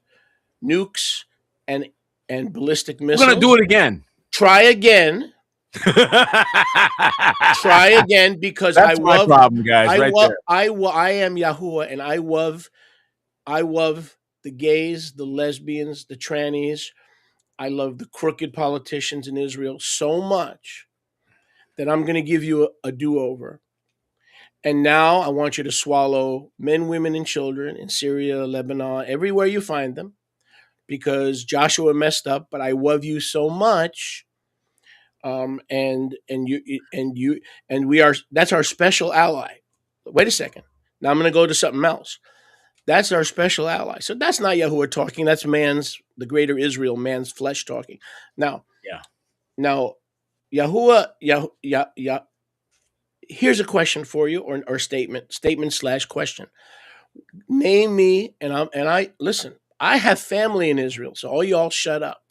nukes and ballistic missiles. We're going to do it again. Try again. Try again, because that's my problem, guys. I am Yahuwah, and I love the gays, the lesbians, the trannies. I love the crooked politicians in Israel so much that I'm going to give you a do-over. And now I want you to swallow men, women, and children in Syria, Lebanon, everywhere you find them, because Joshua messed up, but I love you so much. And that's our special ally. Wait a second. Now I'm going to go to something else. That's our special ally. So that's not Yahuwah talking. That's the Greater Israel, man's flesh talking. Now, Yahuwah, here's a question for you, or statement/question. Name me, and I listen. I have family in Israel, so all y'all shut up.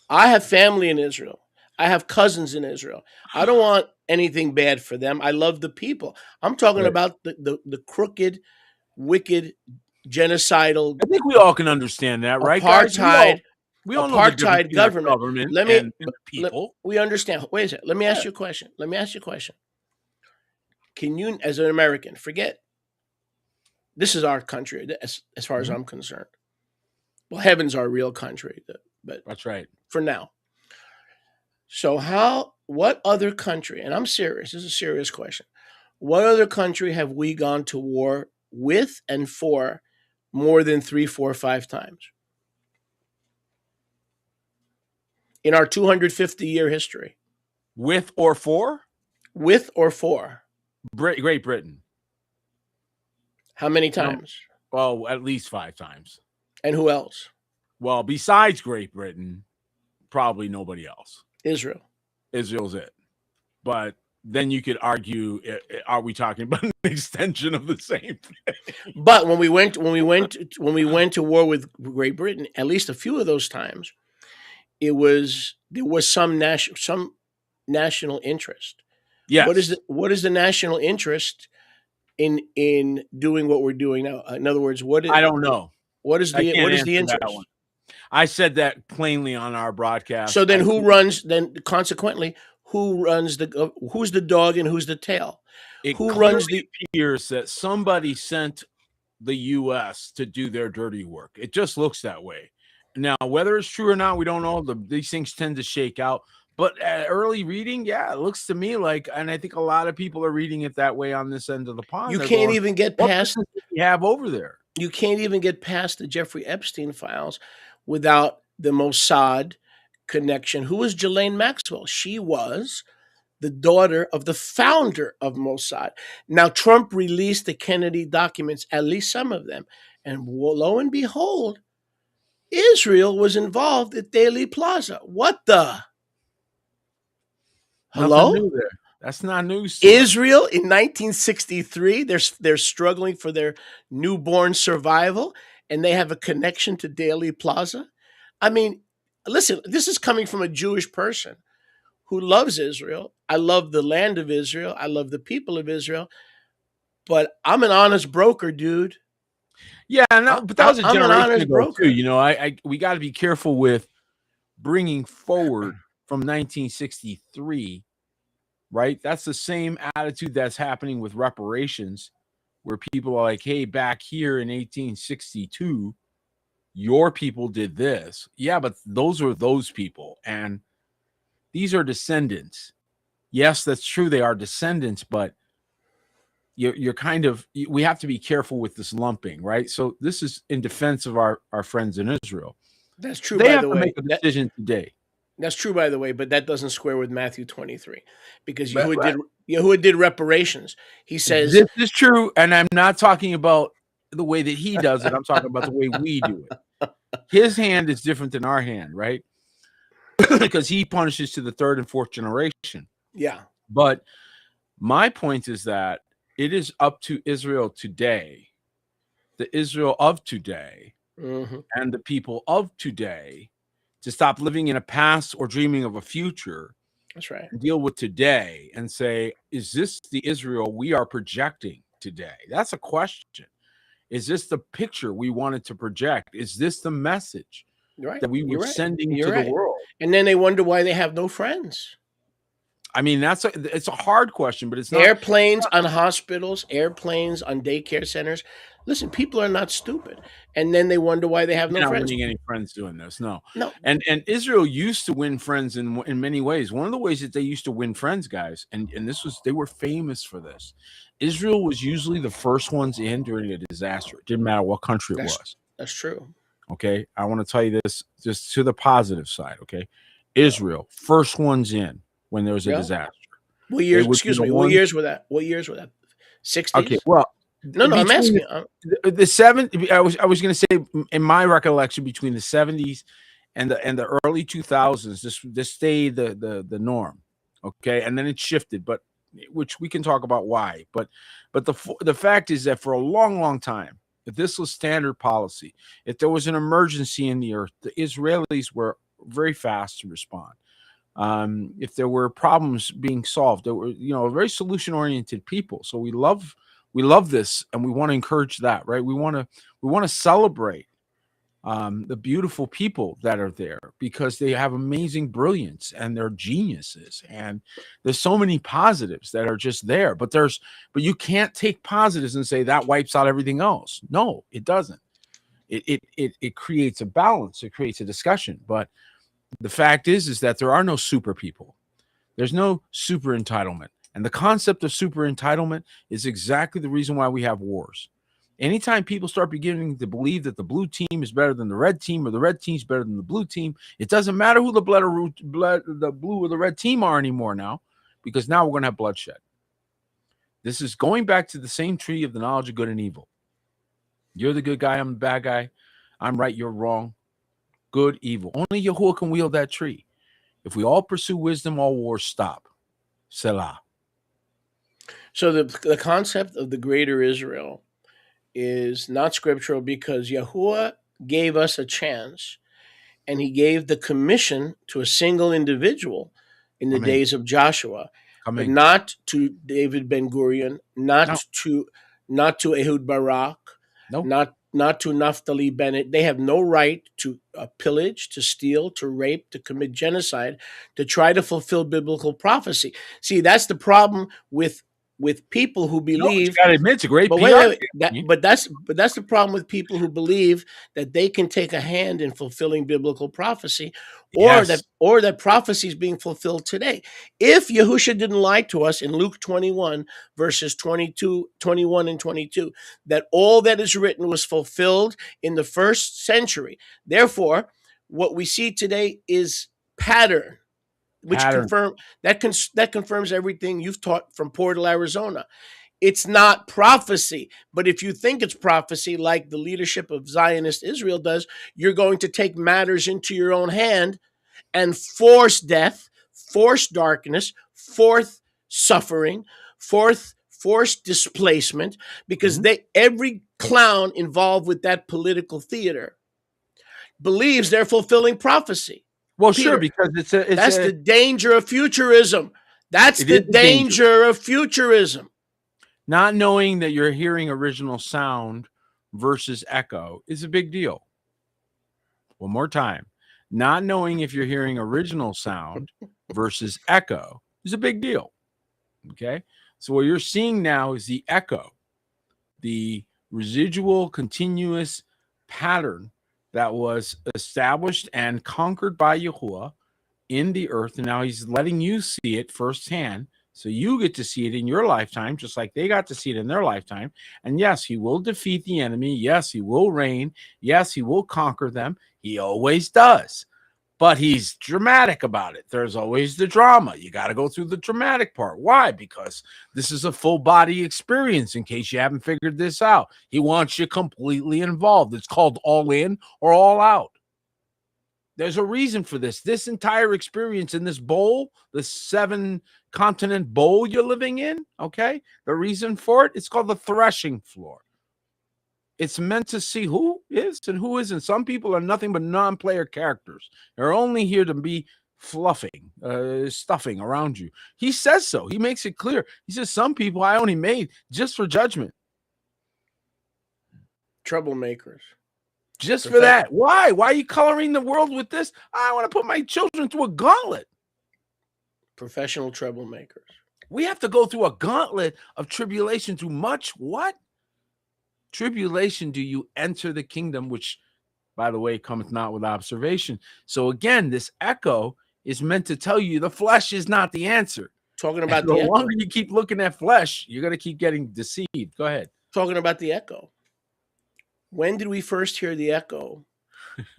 I have family in Israel. I have cousins in Israel. I don't want anything bad for them. I love the people. I'm talking about the crooked, wicked, genocidal. I think we all can understand that, right? Apartheid. We all know apartheid government. And people. We understand. Wait a second. Let me ask you a question. Can you, as an American, forget this is our country as far as I'm concerned? Well, heaven's our real country, but that's right for now. So what other country, and I'm serious, this is a serious question, what other country have we gone to war with and for more than 3, 4, 5 times in our 250-year history? With or for? With or for? Great Britain. How many Um, times? well, at least 5 times. And who else? Well, besides Great Britain, probably nobody else. Israel. Israel's it. But then you could argue, are we talking about an extension of the same thing? But when we went to war with Great Britain, at least a few of those times, there was some national interest. Yes. What is the national interest in doing what we're doing now? In other words, I don't know. what is I the can't answer that interest? one. I said that plainly on our broadcast. So then, consequently, who runs who's the dog and who's the tail? Who runs the? appears that somebody sent the U.S. to do their dirty work. It just looks that way. Now, whether it's true or not, we don't know. These things tend to shake out. But early reading, yeah, it looks to me like, and I think a lot of people are reading it that way on this end of the pond. You can't even get past. What do you have over there? You can't even get past the Jeffrey Epstein files without the Mossad connection. Who was Ghislaine Maxwell? She was the daughter of the founder of Mossad. Now, Trump released the Kennedy documents, at least some of them. And lo and behold, Israel was involved at Dealey Plaza. What the? Hello? Nothing new there. That's not news. Israel in 1963, they're struggling for their newborn survival, and they have a connection to Dealey Plaza. I mean, listen, this is coming from a Jewish person who loves Israel. I love the land of Israel. I love the people of Israel. But I'm an honest broker, dude. Yeah, no, but that was a generation ago too. You know, we got to be careful with bringing forward from 1963, right? That's the same attitude that's happening with reparations, where people are like, "Hey, back here in 1862, your people did this." Yeah, but those are those people, and these are descendants. Yes, that's true. They are descendants, but you're kind of, we have to be careful with this lumping, right? So this is in defense of our friends in Israel. That's true. They by have the to way, make a decision today. That's true, by the way, but that doesn't square with Matthew 23, because Yahuwah did reparations. He says this is true, and I'm not talking about the way that he does it. I'm talking about the way we do it. His hand is different than our hand, right? Because he punishes to the third and fourth generation. Yeah. But my point is that it is up to Israel today, the Israel of today, and the people of today, to stop living in a past or dreaming of a future. That's right. And deal with today and say, is this the Israel we are projecting today? That's a question. Is this the picture we wanted to project? Is this the message that we were sending to the world? And then they wonder why they have no friends. I mean, it's a hard question, but it's not. Airplanes on hospitals, airplanes on daycare centers. Listen, people are not stupid. And then they wonder why they have no friends. Not winning any friends doing this, no. No. And Israel used to win friends in many ways. One of the ways that they used to win friends, guys, and they were famous for this. Israel was usually the first ones in during a disaster. It didn't matter what country it was. That's true. Okay, I want to tell you this just to the positive side. Okay, Israel first ones in when there was a disaster. What years? Excuse me. What years were that? 60s. Okay, well, no, I'm asking. The 70s. I was going to say, in my recollection, between the 70s and the early 2000s, this stayed the norm. Okay, and then it shifted, but which we can talk about why. But the fact is that for a long time, if this was standard policy, if there was an emergency in the earth, the Israelis were very fast to respond. If there were problems being solved, there were, very solution-oriented people. So we love this, and we want to encourage that, right? We want to celebrate the beautiful people that are there, because they have amazing brilliance and they're geniuses, and there's so many positives that are just there. But you can't take positives and say that wipes out everything else. No, it doesn't. It creates a balance. It creates a discussion. But the fact is that there are no super people. There's no super entitlement. And the concept of super entitlement is exactly the reason why we have wars. Anytime people start beginning to believe that the blue team is better than the red team, or the red team is better than the blue team, it doesn't matter who the blue or the red team are anymore now, because now we're going to have bloodshed. This is going back to the same tree of the knowledge of good and evil. You're the good guy. I'm the bad guy. I'm right. You're wrong. Good, evil. Only Yahuwah can wield that tree. If we all pursue wisdom, all wars stop. Selah. So the concept of the greater Israel is not scriptural because Yahuwah gave us a chance and he gave the commission to a single individual in the Amen. days of Joshua, but Amen. not to David Ben Gurion, No, not to Ehud Barak, no. not to Naphtali Bennett. They have no right to pillage, to steal, to rape, to commit genocide, to try to fulfill biblical prophecy. See, that's the problem with people who No, you believe. got to admit, it's a great But PR. but that's the problem with people who believe that they can take a hand in fulfilling biblical prophecy, Yes. or that prophecy is being fulfilled today. If Yahusha didn't lie to us in Luke 21 verses 21 and 22, that all that is written was fulfilled in the first century. Therefore, what we see today is pattern, which Pattern. that confirms everything you've taught from Portal, Arizona. It's not prophecy. But if you think it's prophecy, like the leadership of Zionist Israel does, you're going to take matters into your own hand and force death, force darkness, force suffering, force displacement, because Mhm. every clown involved with that political theater believes they're fulfilling prophecy. Well, sure, Peter, because that's the danger of futurism. That's it the is a danger. danger of futurism. Not knowing that you're hearing original sound versus echo is a big deal. One more time. Not knowing if you're hearing original sound versus echo is a big deal. Okay. So what you're seeing now is the echo, the residual continuous pattern that was established and conquered by Yahuwah in the earth. And now he's letting you see it firsthand. So you get to see it in your lifetime, just like they got to see it in their lifetime. And yes, he will defeat the enemy. Yes, he will reign. Yes, he will conquer them. He always does. But he's dramatic about it. There's always the drama. You got to go through the dramatic part. Why? Because this is a full body experience, in case you haven't figured this out. He wants you completely involved. It's called all in or all out. There's a reason for this. This entire experience in this bowl, the 7-continent bowl you're living in, okay? The reason for it, it's called the threshing floor. It's meant to see who is and who isn't. Some people are nothing but non-player characters. They're only here to be fluffing, stuffing around you. He says so. He makes it clear. He says, some people I only made just for judgment. Troublemakers. Just for that. Why? Why are you coloring the world with this? I want to put my children through a gauntlet. Professional troublemakers. We have to go through a gauntlet of tribulation through much what? Tribulation do you enter the kingdom, which, by the way, cometh not with observation. So again, this echo is meant to tell you the flesh is not the answer. Talking about the longer you keep looking at flesh, you're going to keep getting deceived. Go ahead. Talking about the echo. When did we first hear the echo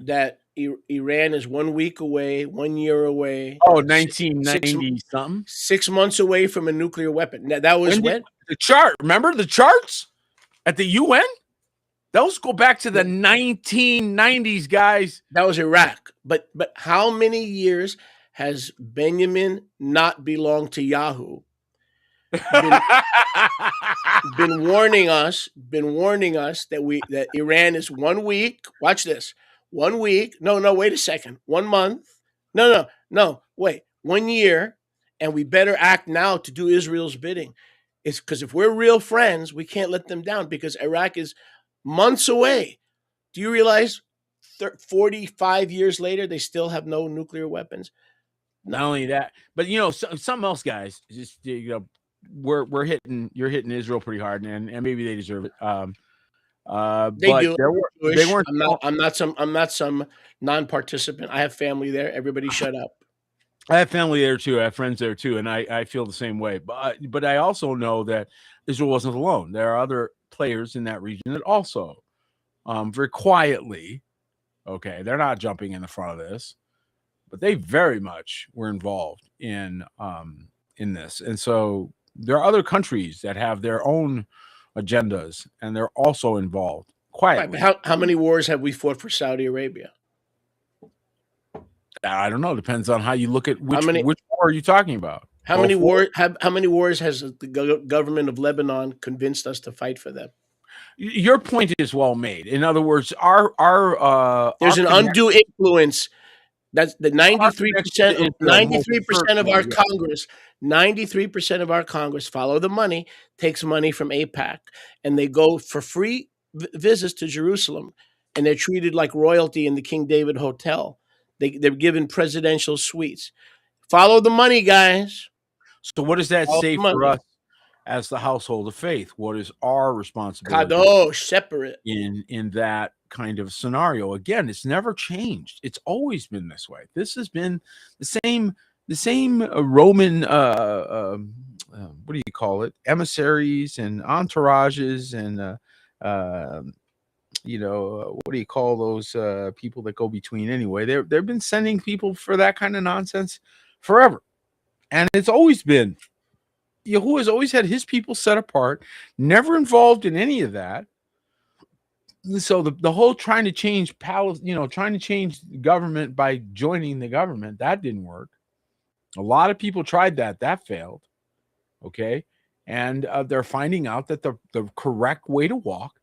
that Iran is 1 week away, 1 year away? Oh, 1990 something. 6 months away from a nuclear weapon. That was when? The chart. Remember the charts at the UN? Those go back to the 1990s, guys. That was Iraq. But how many years has Benjamin not belonged to Yahoo? Been warning us that Iran is 1 week. Watch this. 1 week. No, wait a second. 1 month. No. Wait. 1 year, and we better act now to do Israel's bidding. It's because if we're real friends, we can't let them down because Iraq is months away. Do you realize 45 years later they still have no nuclear weapons? Not only that, but something else, guys. Just you're hitting Israel pretty hard, and maybe they deserve it. They do. They weren't. I'm not some non-participant. I have family there. Everybody, shut up. I have family there too. I have friends there too, and I feel the same way. But I also know that Israel wasn't alone. There are other players in that region that also, very quietly, okay, they're not jumping in the front of this, but they very much were involved in this, and so there are other countries that have their own agendas, and they're also involved Right, but quietly. how many wars have we fought for Saudi Arabia? I don't know. Depends on how you look at How many which war are you talking about? Gulf War? how many wars has the government of Lebanon convinced us to fight for them? Your point is well made. In other words, There's our an connection undue influence. That's the our connection to Israel most 93% of certainly, our yeah. Congress, 93% of our Congress follow the money, takes money from AIPAC, and they go for free visits to Jerusalem, and they're treated like royalty in the King David Hotel. They're given presidential suites. Follow the money, guys. So what does that Follow say the for money. us as the household of faith? What is our responsibility Kadosh, separate. in that kind of scenario? Again, it's never changed. It's always been this way. This has been the same Roman what do you call it? Emissaries and entourages and what do you call those people that go between anyway? They've been sending people for that kind of nonsense forever. And it's always been Yahuwah has always had his people set apart, never involved in any of that. So the whole trying to change trying to change the government by joining the government, that didn't work. A lot of people tried that. That failed. Okay. And they're finding out that the correct way to walk,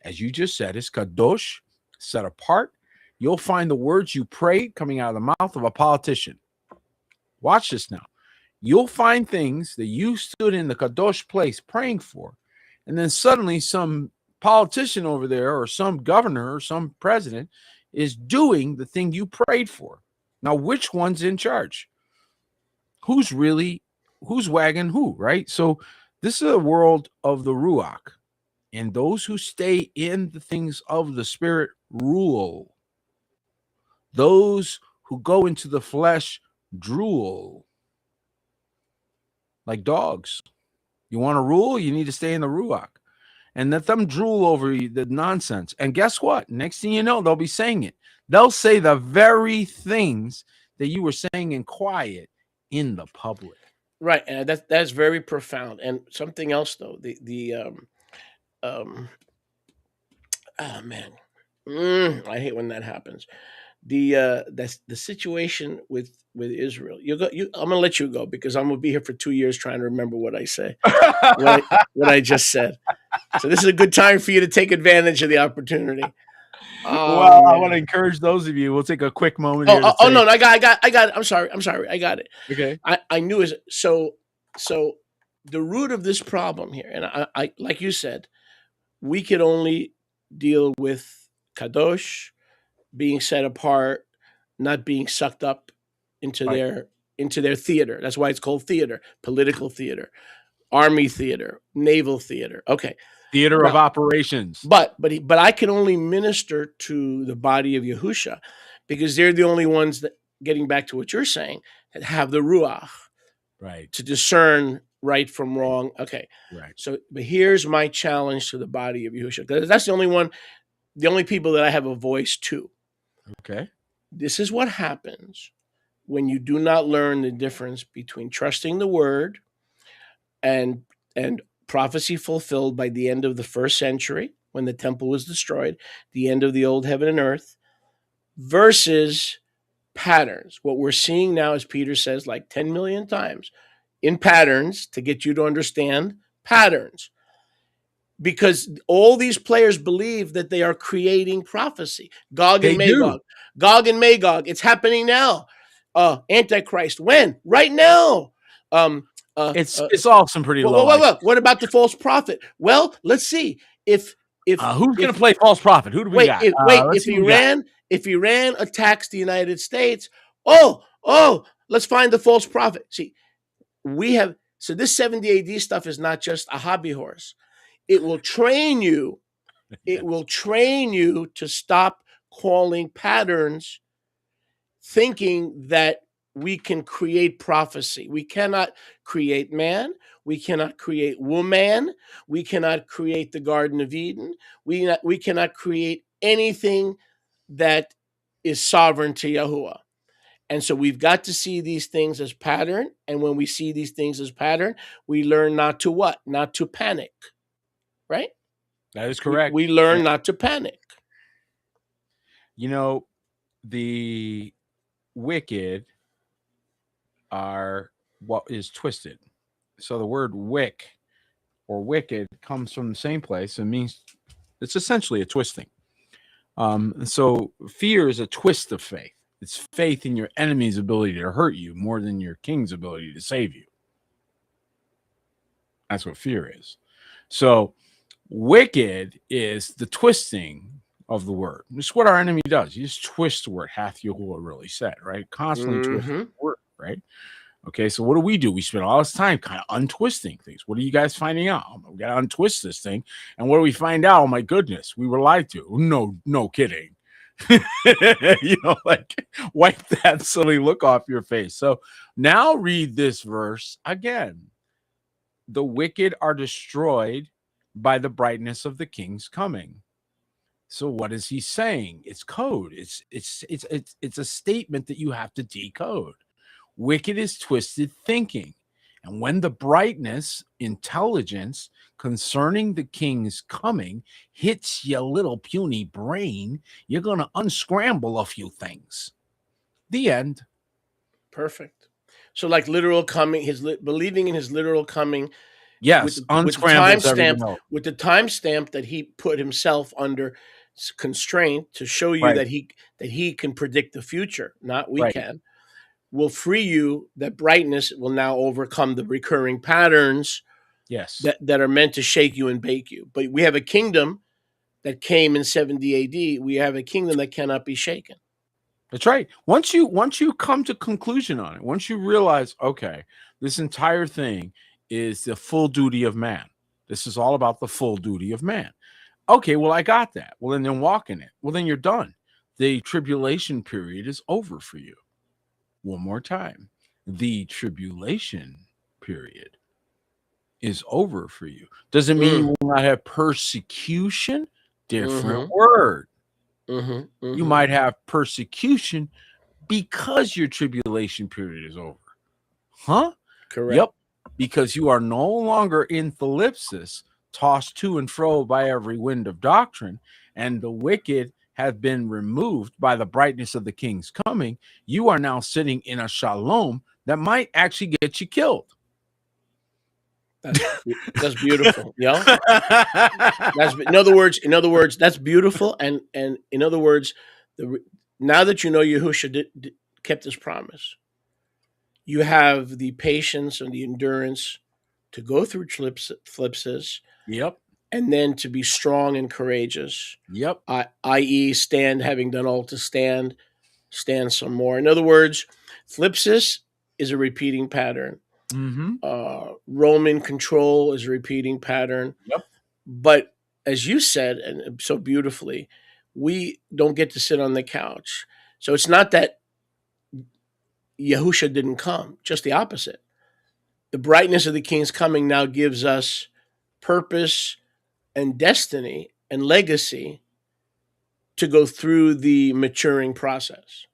as you just said, is kadosh, set apart. You'll find the words you pray coming out of the mouth of a politician. Watch this now. You'll find things that you stood in the kadosh place praying for, and then suddenly some politician over there or some governor or some president is doing the thing you prayed for. Now, which one's in charge? Who's wagging who, right? So this is a world of the Ruach, and those who stay in the things of the Spirit rule. Those who go into the flesh drool like dogs. You want to rule? You need to stay in the Ruach. And let them drool over the nonsense. And guess what? Next thing you know, they'll be saying it. They'll say the very things that you were saying in quiet in the public. Right, and that's very profound. And something else though, oh man, I hate when that happens. The situation with Israel. I'm gonna let you go because I'm gonna be here for 2 years trying to remember what I say, what I just said. So this is a good time for you to take advantage of the opportunity. Well, I want to encourage those of you. We'll take a quick moment here. No, I got it. I'm sorry, I got it. Okay. I knew it. So the root of this problem here, and I like you said, we could only deal with kadosh, being set apart, not being sucked up into their theater. That's why it's called theater, political theater, army theater, naval theater. Okay. Theater of operations. But I can only minister to the body of Yahusha because they're the only ones that, getting back to what you're saying, that have the ruach, right, to discern right from wrong. Okay. Right. So, but here's my challenge to the body of Yahusha, because that's the only people that I have a voice to. Okay. This is what happens when you do not learn the difference between trusting the word and prophecy fulfilled by the end of the first century when the temple was destroyed, the end of the old heaven and earth, versus patterns. What we're seeing now, as Peter says like 10 million times, in patterns to get you to understand patterns. Because all these players believe that they are creating prophecy. Gog and Magog. Gog and Magog. It's happening now. Antichrist. When? Right now. It's all some pretty low. Look. What about the false prophet? Well, let's see. If who's going to play false prophet? Who do we got? If Iran attacks the United States, let's find the false prophet. See, this 70 AD stuff is not just a hobby horse. It will train you. It will train you to stop calling patterns, thinking that we can create prophecy. We cannot create man. We cannot create woman. We cannot create the Garden of Eden. We cannot create anything that is sovereign to Yahuwah. And so we've got to see these things as pattern. And when we see these things as pattern, we learn not to what? Not to panic. Right? That is correct. We learn not to panic. You know, the wicked are what is twisted. So the word wick or wicked comes from the same place and means it's essentially a twisting. So fear is a twist of faith. It's faith in your enemy's ability to hurt you more than your king's ability to save you. That's what fear is. So wicked is the twisting of the word. It's what our enemy does. You just twist the word. Hath Yahuwah really said, right? Constantly twist the word, right? Okay, so what do? We spend all this time kind of untwisting things. What are you guys finding out? We got to untwist this thing. And what do we find out? Oh, my goodness, we were lied to. No kidding. Like wipe that silly look off your face. So now read this verse again. The wicked are destroyed by the brightness of the king's coming. So what is he saying? It's code. It's a statement that you have to decode. Wicked is twisted thinking. And when the brightness, intelligence concerning the king's coming hits your little puny brain, you're going to unscramble a few things. The end. Perfect. So like literal coming, believing in his literal coming. Yes, with the timestamp that he put himself under constraint to show you that he can predict the future, not we can. Will free you. That brightness will now overcome the recurring patterns that are meant to shake you and bake you. But we have a kingdom that came in 70 AD. We have a kingdom that cannot be shaken. That's right. Once you come to conclusion on it, once you realize, okay, this entire thing is the full duty of man. This is all about the full duty of man. Okay, well, I got that. Well, then walk in it. Well, then you're done. The tribulation period is over for you. One more time. The tribulation period is over for you. Doesn't mean you will not have persecution. Different word. You might have persecution because your tribulation period is over. Huh? Correct. Yep. Because you are no longer in thalipsis, tossed to and fro by every wind of doctrine, and the wicked have been removed by the brightness of the king's coming. You are now sitting in a shalom that might actually get you killed. That's beautiful. Yeah. In other words, that's beautiful. And in other words, now that you know Yahushua kept his promise, you have the patience and the endurance to go through thalipsis. Yep. And then to be strong and courageous. Yep. I.e., stand, having done all to stand some more. In other words, thalipsis is a repeating pattern. Roman control is a repeating pattern. Yep. But as you said, and so beautifully, we don't get to sit on the couch. So it's not that Yahushua didn't come, just the opposite. The brightness of the king's coming now gives us purpose and destiny and legacy to go through the maturing process.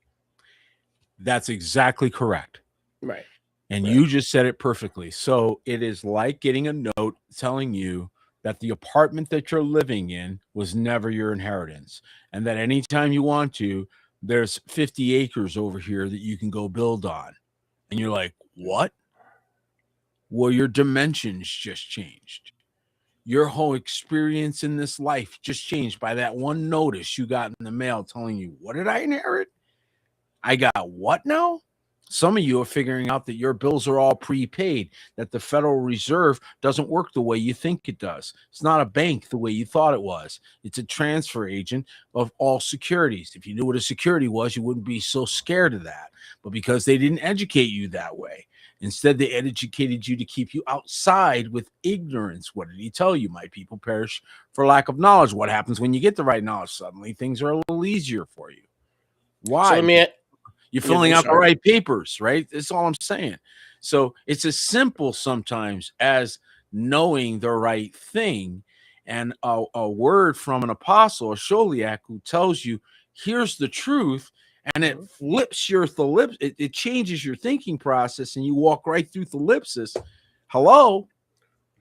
That's exactly correct. Right. And you just said it perfectly. So it is like getting a note telling you that the apartment that you're living in was never your inheritance. And that anytime you want to, there's 50 acres over here that you can go build on. And you're like, what? Well, your dimensions just changed. Your whole experience in this life just changed by that one notice you got in the mail telling you, what did I inherit? I got what now? Some of you are figuring out that your bills are all prepaid, that the Federal Reserve doesn't work the way you think it does. It's not a bank the way you thought it was. It's a transfer agent of all securities. If you knew what a security was, you wouldn't be so scared of that. But because they didn't educate you that way, instead they educated you to keep you outside with ignorance. What did he tell you? My people perish for lack of knowledge. What happens when you get the right knowledge? Suddenly things are a little easier for you. Why? So you're filling out the right papers, right? That's all I'm saying. So it's as simple sometimes as knowing the right thing, and a word from an apostle, a sholiach, who tells you, here's the truth, and it flips your thalipsis. It changes your thinking process, and you walk right through thalipsis. Hello?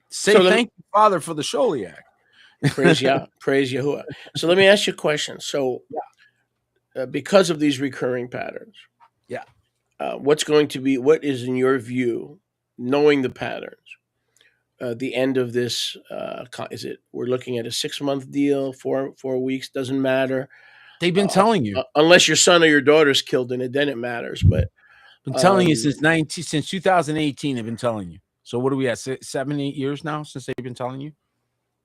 Say thank you, Father, for the sholiach. Praise Yah, praise Yahuwah. So let me ask you a question. So, because of these recurring patterns, Yeah. what is in your view, knowing the patterns, the end of this? Is it we're looking at a 6 month deal, 4 weeks? Doesn't matter. They've been telling you. Unless your son or your daughter's killed in it, then it matters. But Been telling you since 2018. They've been telling you. So what are we at? 7, 8 years now since they've been telling you?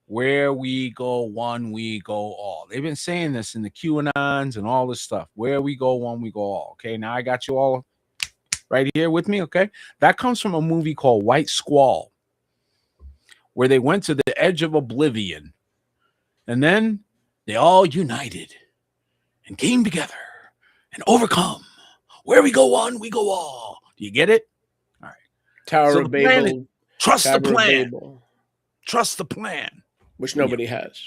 Where we go one, we go all. They've been saying this in the QAnons and all this stuff. Where we go one, we go all. Okay, now I got you all right here with me. Okay, that comes from a movie called White Squall, where they went to the edge of oblivion, and then they all united and came together and overcome. Where we go one, we go all. Do you get it? All right. Tower of Babel. Trust the Tower of plan. Babel, Trust the plan. which nobody has.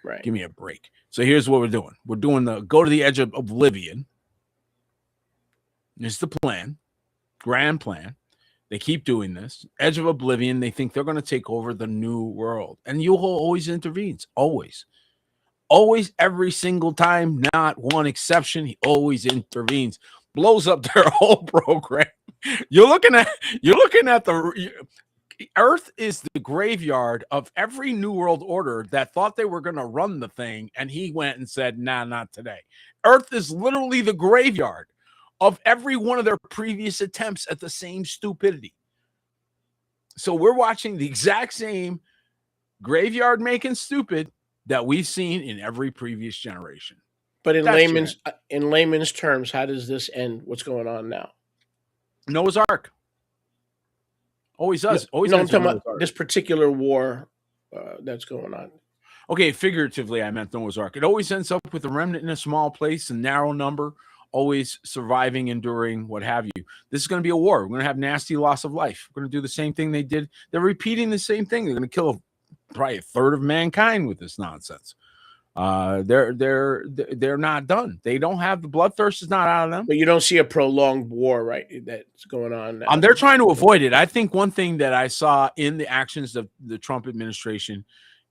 Right. Give me a break. So here's what we're doing. We're doing the go to the edge of oblivion. It's the plan, grand plan. They keep doing this. Edge of oblivion. They think they're going to take over the new world. And Yuho always intervenes. Always. Always, every single time, not one exception. He always intervenes. Blows up their whole program. You're looking at the Earth is the graveyard of every New World Order that thought they were going to run the thing, and he went and said, nah, not today. Earth is literally the graveyard of every one of their previous attempts at the same stupidity. So we're watching the exact same graveyard making stupid that we've seen in every previous generation. But in layman's terms, how does this end? What's going on now? Noah's Ark. Always does. Always. No, I'm talking about this particular war that's going on. Okay, figuratively, I meant Noah's Ark. It always ends up with a remnant in a small place, a narrow number, always surviving, enduring, what have you. This is going to be a war. We're going to have nasty loss of life. We're going to do the same thing they did. They're repeating the same thing. They're going to kill probably a third of mankind with this nonsense. They're not done. They don't have the bloodthirst is not out of them. But you don't see a prolonged war, right? That's going on now. They're trying to avoid it. I think one thing that I saw in the actions of the Trump administration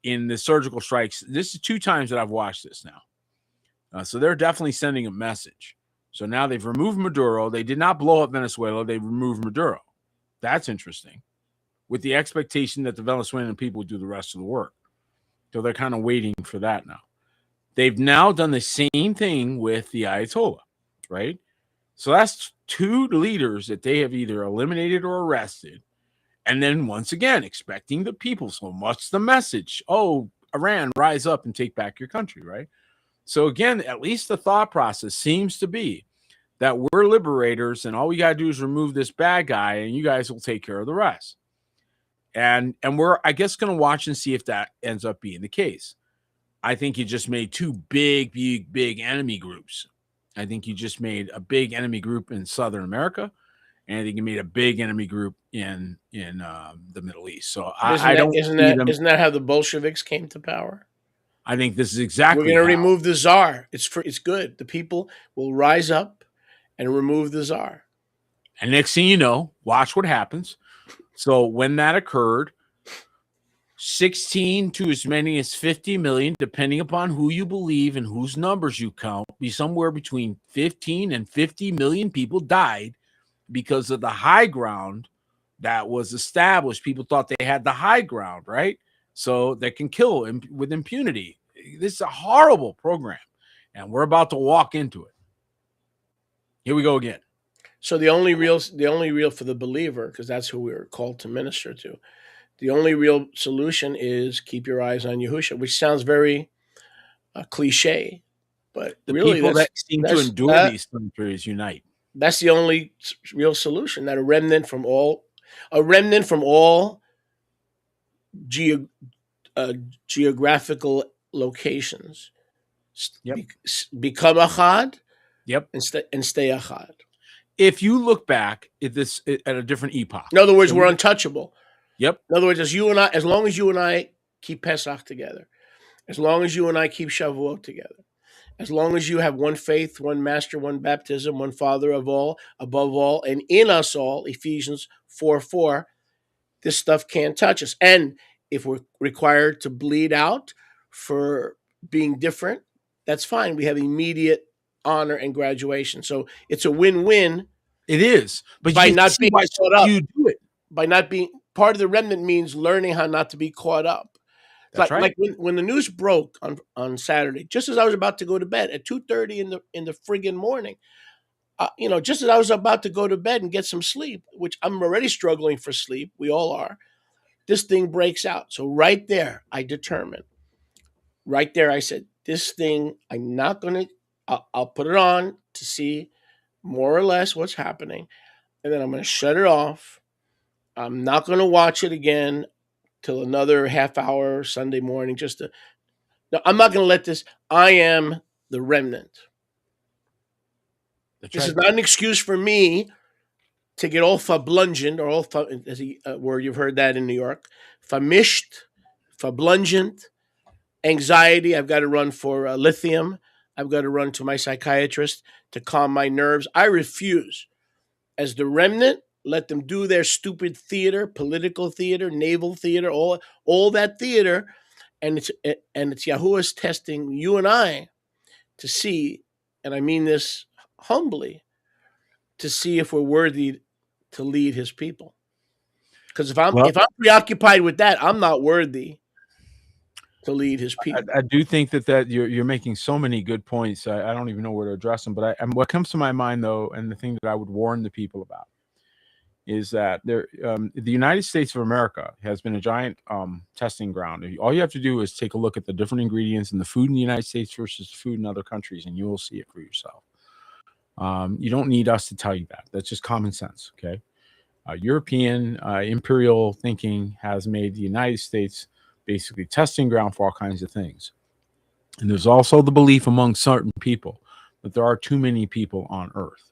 in the surgical strikes, this is 2 times that I've watched this now. So they're definitely sending a message. So now they've removed Maduro. They did not blow up Venezuela. They removed Maduro. That's interesting. With the expectation that the Venezuelan people would do the rest of the work. So they're kind of waiting for that now. They've now done the same thing with the Ayatollah, right? So that's 2 leaders that they have either eliminated or arrested. And then once again, expecting the people. So much the message. Oh, Iran, rise up and take back your country, right? So again, at least the thought process seems to be that we're liberators and all we got to do is remove this bad guy and you guys will take care of the rest. And we're, I guess, going to watch and see if that ends up being the case. I think you just made 2 big enemy groups. I think you just made a big enemy group in Southern America, and I think you made a big enemy group in the Middle East. So isn't that how the Bolsheviks came to power? I think this is exactly. We're going to remove the czar. It's good. The people will rise up and remove the czar. And next thing you know, watch what happens. So when that occurred, 16 to as many as 50 million, depending upon who you believe and whose numbers you count, be somewhere between 15 and 50 million people died because of the high ground that was established. People thought they had the high ground, right? So they can kill with impunity. This is a horrible program, and we're about to walk into it. Here we go again. So the only real for the believer, because that's who we're called to minister to, the only real solution is keep your eyes on Yahushua, which sounds very cliche, but the really people that seem to endure these countries unite. That's the only real solution. That a remnant from all geographical locations become achad. Yep, and stay achad. If you look back at this at a different epoch, in other words, we're untouchable. Yep. In other words, as long as you and I keep Pesach together, as long as you and I keep Shavuot together, as long as you have one faith, one master, one baptism, one Father of all, above all, and in us all, Ephesians 4:4, this stuff can't touch us. And if we're required to bleed out for being different, that's fine. We have immediate honor and graduation. So it's a win-win It is, but by you can not see being why caught so up. few do it. By not being part of the remnant means learning how not to be caught up. That's right. Like when the news broke on Saturday, just as I was about to go to bed at 2:30 in the friggin' morning, just as I was about to go to bed and get some sleep, which I'm already struggling for sleep, we all are. This thing breaks out. So right there, I determined. Right there, I said, this thing, I'm not gonna. I'll put it on to see more or less what's happening, and then I'm gonna shut it off. I'm not gonna watch it again till another half hour Sunday morning. No, I'm not gonna let this. I am the remnant. That's This is right. not an excuse for me to get all fablungent or all as a word you've heard that in New York, famished, fablungent, anxiety. I've got to run for lithium. I've got to run to my psychiatrist to calm my nerves. I refuse. As the remnant, let them do their stupid theater, political theater, naval theater, all that theater, and it's Yahuwah's testing you and I to see, and I mean this humbly, to see if we're worthy to lead His people. Because Well, if I'm preoccupied with that, I'm not worthy to lead His people. I do think that you're making so many good points. I don't even know where to address them. But what comes to my mind though, and the thing that I would warn the people about is that the United States of America has been a giant testing ground. All you have to do is take a look at the different ingredients in the food in the United States versus food in other countries, and you will see it for yourself. You don't need us to tell you that. That's just common sense. Okay. European imperial thinking has made the United States basically testing ground for all kinds of things. And there's also the belief among certain people that there are too many people on earth.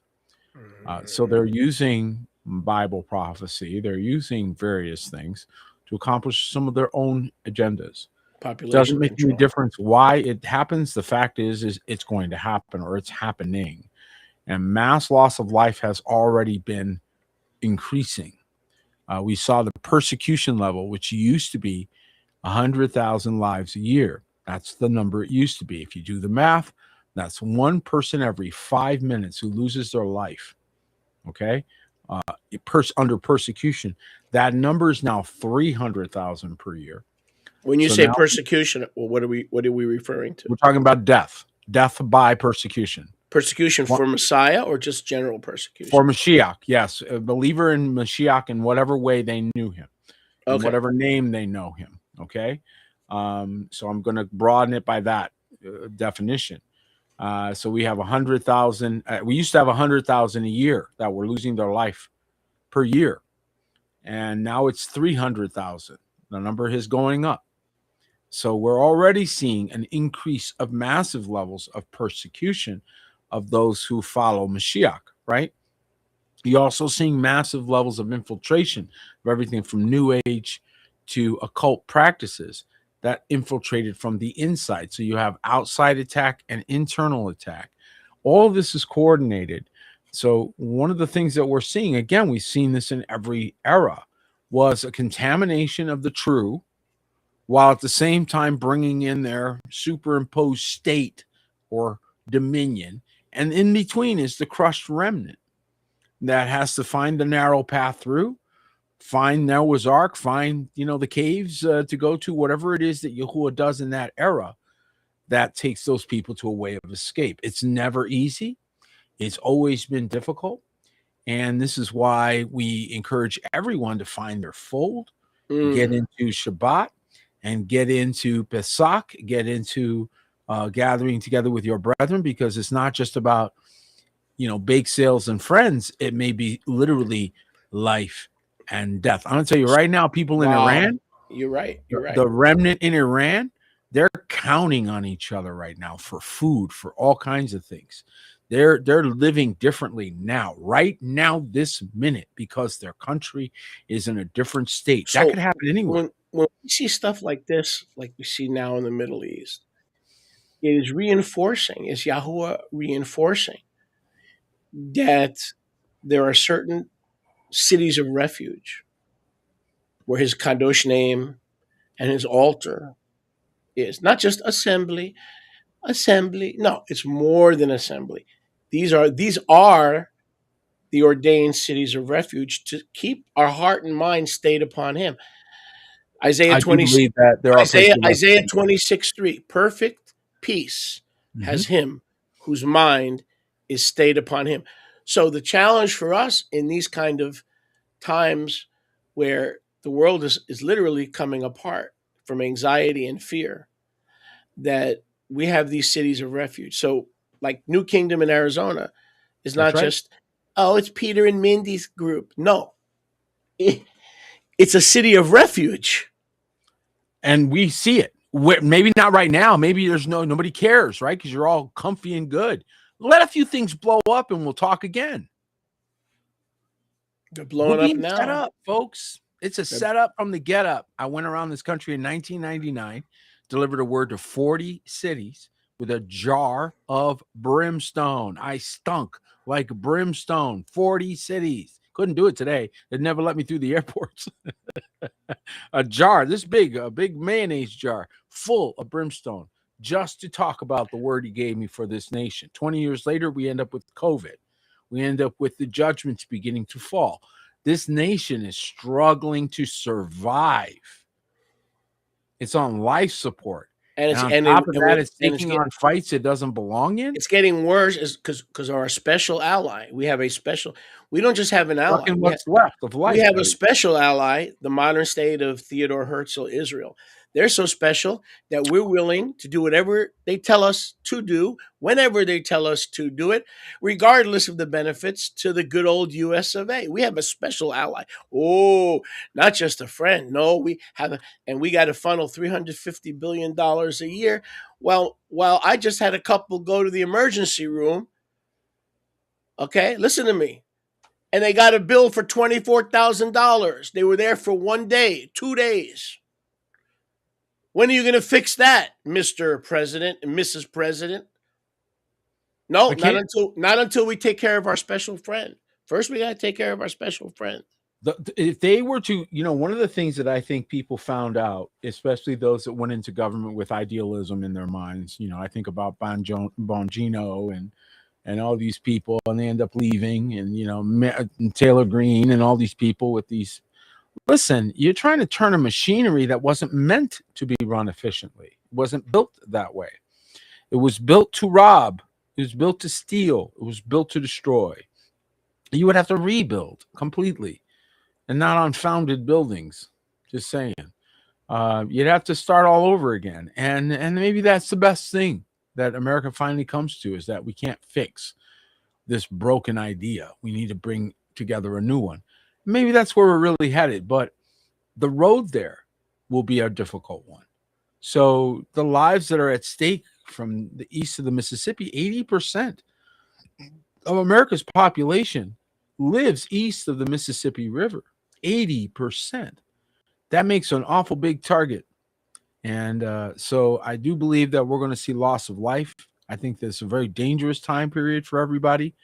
So they're using Bible prophecy, they're using various things to accomplish some of their own agendas. Doesn't Population make any control. difference why it happens. The fact is it's going to happen or it's happening. And mass loss of life has already been increasing. We saw the persecution level, which used to be 100,000 lives a year. That's the number it used to be. If you do the math, that's one person every 5 minutes who loses their life. Okay. Under persecution. That number is now 300,000 per year. When you So say now persecution, well, what are we referring to? we're talking about death by persecution. Persecution for Messiah or just general persecution? For Mashiach, yes. A believer in Mashiach in whatever way they knew him, in Okay. whatever name they know him. Okay. So I'm going to broaden it by that definition. So we have 100,000. We used to have 100,000 a year that were losing their life per year. And now it's 300,000. The number is going up. So we're already seeing an increase of massive levels of persecution of those who follow Mashiach, right? You're also seeing massive levels of infiltration of everything from New Age to occult practices that infiltrated from the inside. So you have outside attack and internal attack. All of this is coordinated. So one of the things that we're seeing, again, we've seen this in every era, was a contamination of the true, while at the same time bringing in their superimposed state or dominion. And in between is the crushed remnant that has to find the narrow path through, find Noah's Ark, find, the caves to go to, whatever it is that Yahuwah does in that era that takes those people to a way of escape. It's never easy. It's always been difficult. And this is why we encourage everyone to find their fold, get into Shabbat, and get into Pesach, get into gathering together with your brethren, because it's not just about, bake sales and friends. It may be literally life and death. I'm going to tell you right now, people in Iran, You're right. the remnant in Iran, they're counting on each other right now for food, for all kinds of things. They're living differently now, right now, this minute, because their country is in a different state. So that could happen anywhere. When we see stuff like this, like we see now in the Middle East, it is reinforcing, is Yahuwah reinforcing that there are certain cities of refuge where his Kadosh name and his altar is. Not just assembly, assembly. No, it's more than assembly. These are the ordained cities of refuge to keep our heart and mind stayed upon him. Isaiah I do 20, believe that there are places of Isaiah refuge. 26:3. Perfect peace Mhm. has him whose mind is stayed upon him. So the challenge for us in these kind of times where the world is literally coming apart from anxiety and fear, that we have these cities of refuge. So like New Kingdom in Arizona is That's not right. just, oh, it's Peter and Mindy's group. No, it's a city of refuge. And we see it. Maybe not right now. Maybe there's nobody cares, right? Because you're all comfy and good. Let a few things blow up, and we'll talk again. They're We're blowing up being set now. up, folks. It's a setup from the get up. I went around this country in 1999, delivered a word to 40 cities with a jar of brimstone. I stunk like brimstone. 40 cities. Couldn't do it today. They'd never let me through the airports. A jar this big, a big mayonnaise jar full of brimstone, just to talk about the word he gave me for this nation. 20 years later, we end up with COVID. We end up with the judgments beginning to fall. This nation is struggling to survive. It's on life support. And And it's on and top of that, it, it's taking on fights it doesn't belong in. it's getting worse is because our special ally. We have a special. We don't just have an ally. Fucking what's left of We life, have a buddy. special ally, the modern state of Theodore Herzl, Israel. They're so special that we're willing to do whatever they tell us to do, whenever they tell us to do it, regardless of the benefits to the good old US of A. We have a special ally. Oh, not just a friend. No, we have, and we got to funnel $350 billion a year. Well, while I just had a couple go to the emergency room, okay, listen to me, and they got a bill for $24,000. They were there for 1 day, 2 days. When are you going to fix that, Mr. President and Mrs. President? No, I can't. not until we take care of our special friend. First, we got to take care of our special friend. If they were to, one of the things that I think people found out, especially those that went into government with idealism in their minds, I think about Bongino and all these people, and they end up leaving, and Taylor Green and all these people with these. Listen, you're trying to turn a machinery that wasn't meant to be run efficiently. It wasn't built that way. It was built to rob. It was built to steal. It was built to destroy. You would have to rebuild completely, and not on founded buildings. Just saying. You'd have to start all over again, and maybe that's the best thing that America finally comes to, is that we can't fix this broken idea. We need to bring together a new one. Maybe that's where we're really headed, but the road there will be a difficult one. So the lives that are at stake from the east of the Mississippi, 80% of America's population lives east of the Mississippi River. 80%. That makes an awful big target. And so I do believe that we're going to see loss of life. I think this is a very dangerous time period for everybody.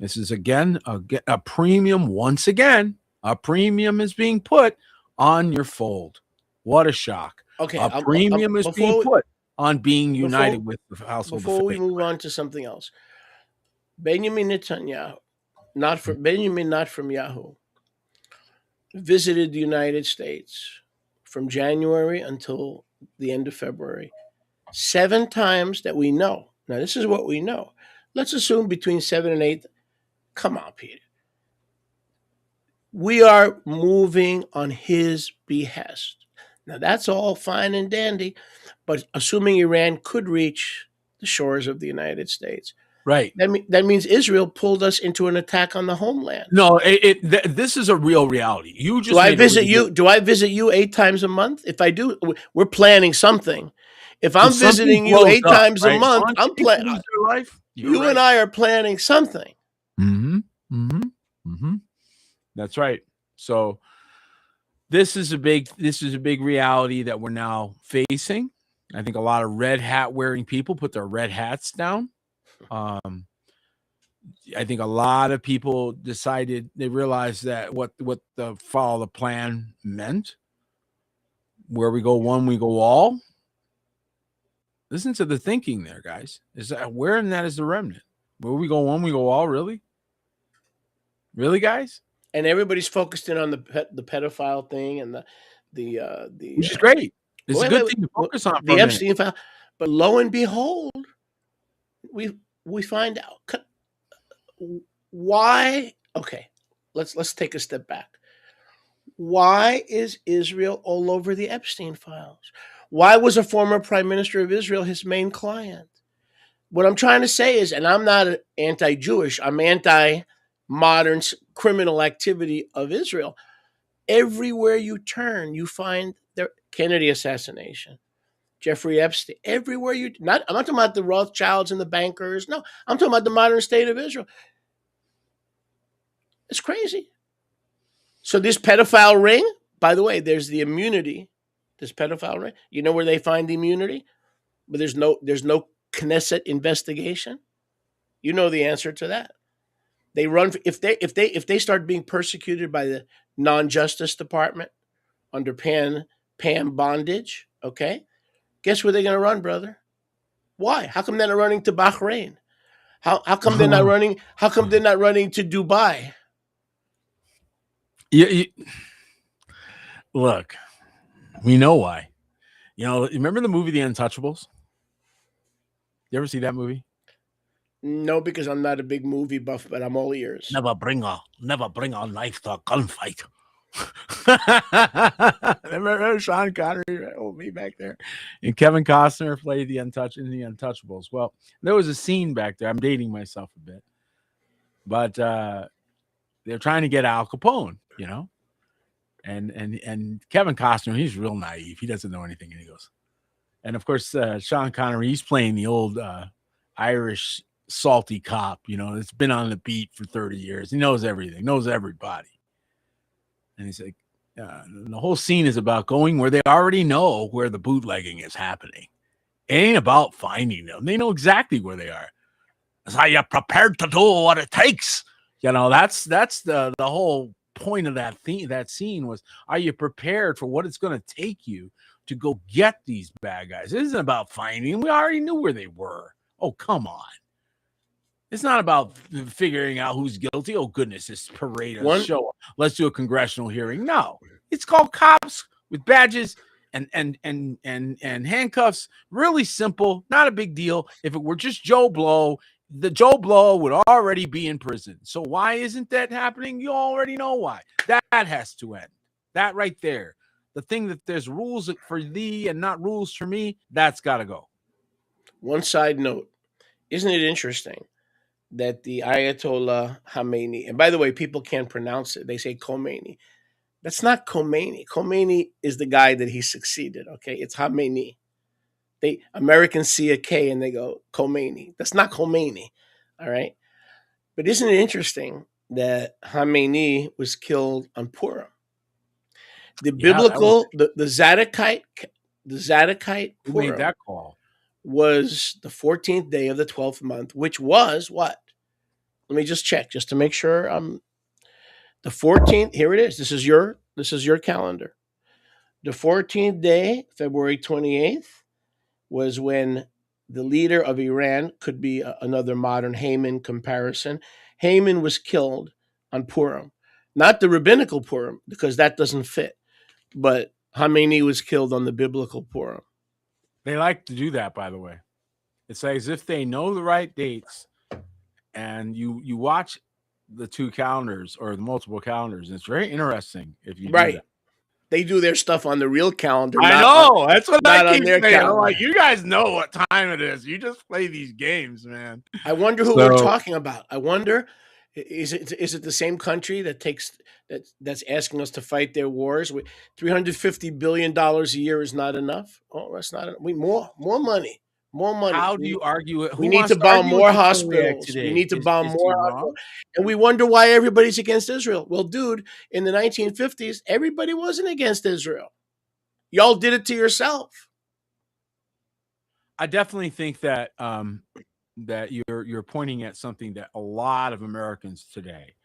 This is, again, a premium. Once again, a premium is being put on your fold. What a shock. Okay, A premium is being put on being united with the household of faith. Before we move on to something else, Benjamin Netanyahu, not from Yahoo, visited the United States from January until the end of February 7 times that we know. Now, this is what we know. Let's assume between 7 and 8. Come on, Peter. We are moving on his behest. Now, that's all fine and dandy, but assuming Iran could reach the shores of the United States, right? That means Israel pulled us into an attack on the homeland. No, this is a real reality. You just do I visit you? Do I visit you 8 times a month? If I do, we're planning something. If I'm visiting you 8 times a month, I'm planning. You and I are planning something. Mm-hmm. Mm-hmm. Mm-hmm. That's right. So this is a big reality that we're now facing. I think a lot of red hat wearing people put their red hats down. I think a lot of people decided, they realized that what the follow the plan meant. Where we go one, we go all. Listen to the thinking there, guys. Is that where in that is the remnant? Where we go one, we go all. Really, really, guys. And everybody's focused in on the pedophile thing and Which is great. It's a wait, good wait, thing to wait, focus on for the a minute. Epstein file. But lo and behold, we find out why. Okay, let's take a step back. Why is Israel all over the Epstein files? Why was a former prime minister of Israel his main client? What I'm trying to say is, and I'm not anti-Jewish, I'm anti-modern criminal activity of Israel. Everywhere you turn, you find the Kennedy assassination, Jeffrey Epstein. Everywhere I'm not talking about the Rothschilds and the bankers. No, I'm talking about the modern state of Israel. It's crazy. So this pedophile ring, by the way, there's the immunity. This pedophile ring. You know where they find the immunity? But there's no Knesset investigation. You know the answer to that. They run if they start being persecuted by the non-justice department under Pam bondage. Okay, guess where they're going to run, brother? Why? How come they're not running to Bahrain? How come they're not running? How come they're not running to Dubai? Look, we know why. You know, remember the movie The Untouchables? You ever see that movie? No, because I'm not a big movie buff, but I'm all ears. Never bring a knife to a gunfight. Remember Sean Connery, me back there, and Kevin Costner played the Untouchables. Well, there was a scene back there. I'm dating myself a bit, but they're trying to get Al Capone, you know, and Kevin Costner, he's real naive. He doesn't know anything, and he goes, and of course, Sean Connery, he's playing the old Irish salty cop, you know, that's been on the beat for 30 years. He knows everything, knows everybody. And he's like, the whole scene is about going where they already know where the bootlegging is happening. It ain't about finding them. They know exactly where they are. That's how you're prepared to do what it takes. You know, that's the whole point of that scene was, are you prepared for what it's going to take you to go get these bad guys? It isn't about finding them. We already knew where they were. Oh, come on. It's not about figuring out who's guilty. Oh, goodness, this parade show. Let's do a congressional hearing. No, it's called cops with badges and handcuffs. Really simple, not a big deal. If it were just Joe Blow, the Joe Blow would already be in prison. So why isn't that happening? You already know why. That has to end. That right there. The thing that there's rules for thee and not rules for me, that's got to go. One side note, isn't it interesting that the Ayatollah Khamenei, and by the way, people can't pronounce it. They say Khomeini. That's not Khomeini. Khomeini is the guy that he succeeded. Okay, it's Khamenei. Americans see a K and they go Khomeini. That's not Khomeini. All right, but isn't it interesting that Khamenei was killed on Purim? The biblical, the Zadokite Purim. Who made that call? Was the 14th day of the 12th month, which was what? Let me just check, just to make sure. The 14th. Here it is. This is your calendar. The 14th day, February 28th, was when the leader of Iran, could be another modern Haman comparison. Haman was killed on Purim, not the rabbinical Purim, because that doesn't fit. But Khamenei was killed on the biblical Purim. They like to do that, by the way. It's as if they know the right dates, and you watch the two calendars or the multiple calendars. And it's very interesting if you do that. They do their stuff on the real calendar. I know. That's what I keep saying. I'm like, you guys know what time it is. You just play these games, man. I wonder who we're talking about. I wonder, is it the same country that's asking us to fight their wars? $350 billion a year is not enough. Oh, that's not enough. More money. More money. How do you argue it? We need to bomb more hospitals. We need to bomb more hospitals. And we wonder why everybody's against Israel. Well, dude, in the 1950s, everybody wasn't against Israel. Y'all did it to yourself. I definitely think that that you're pointing at something that a lot of Americans today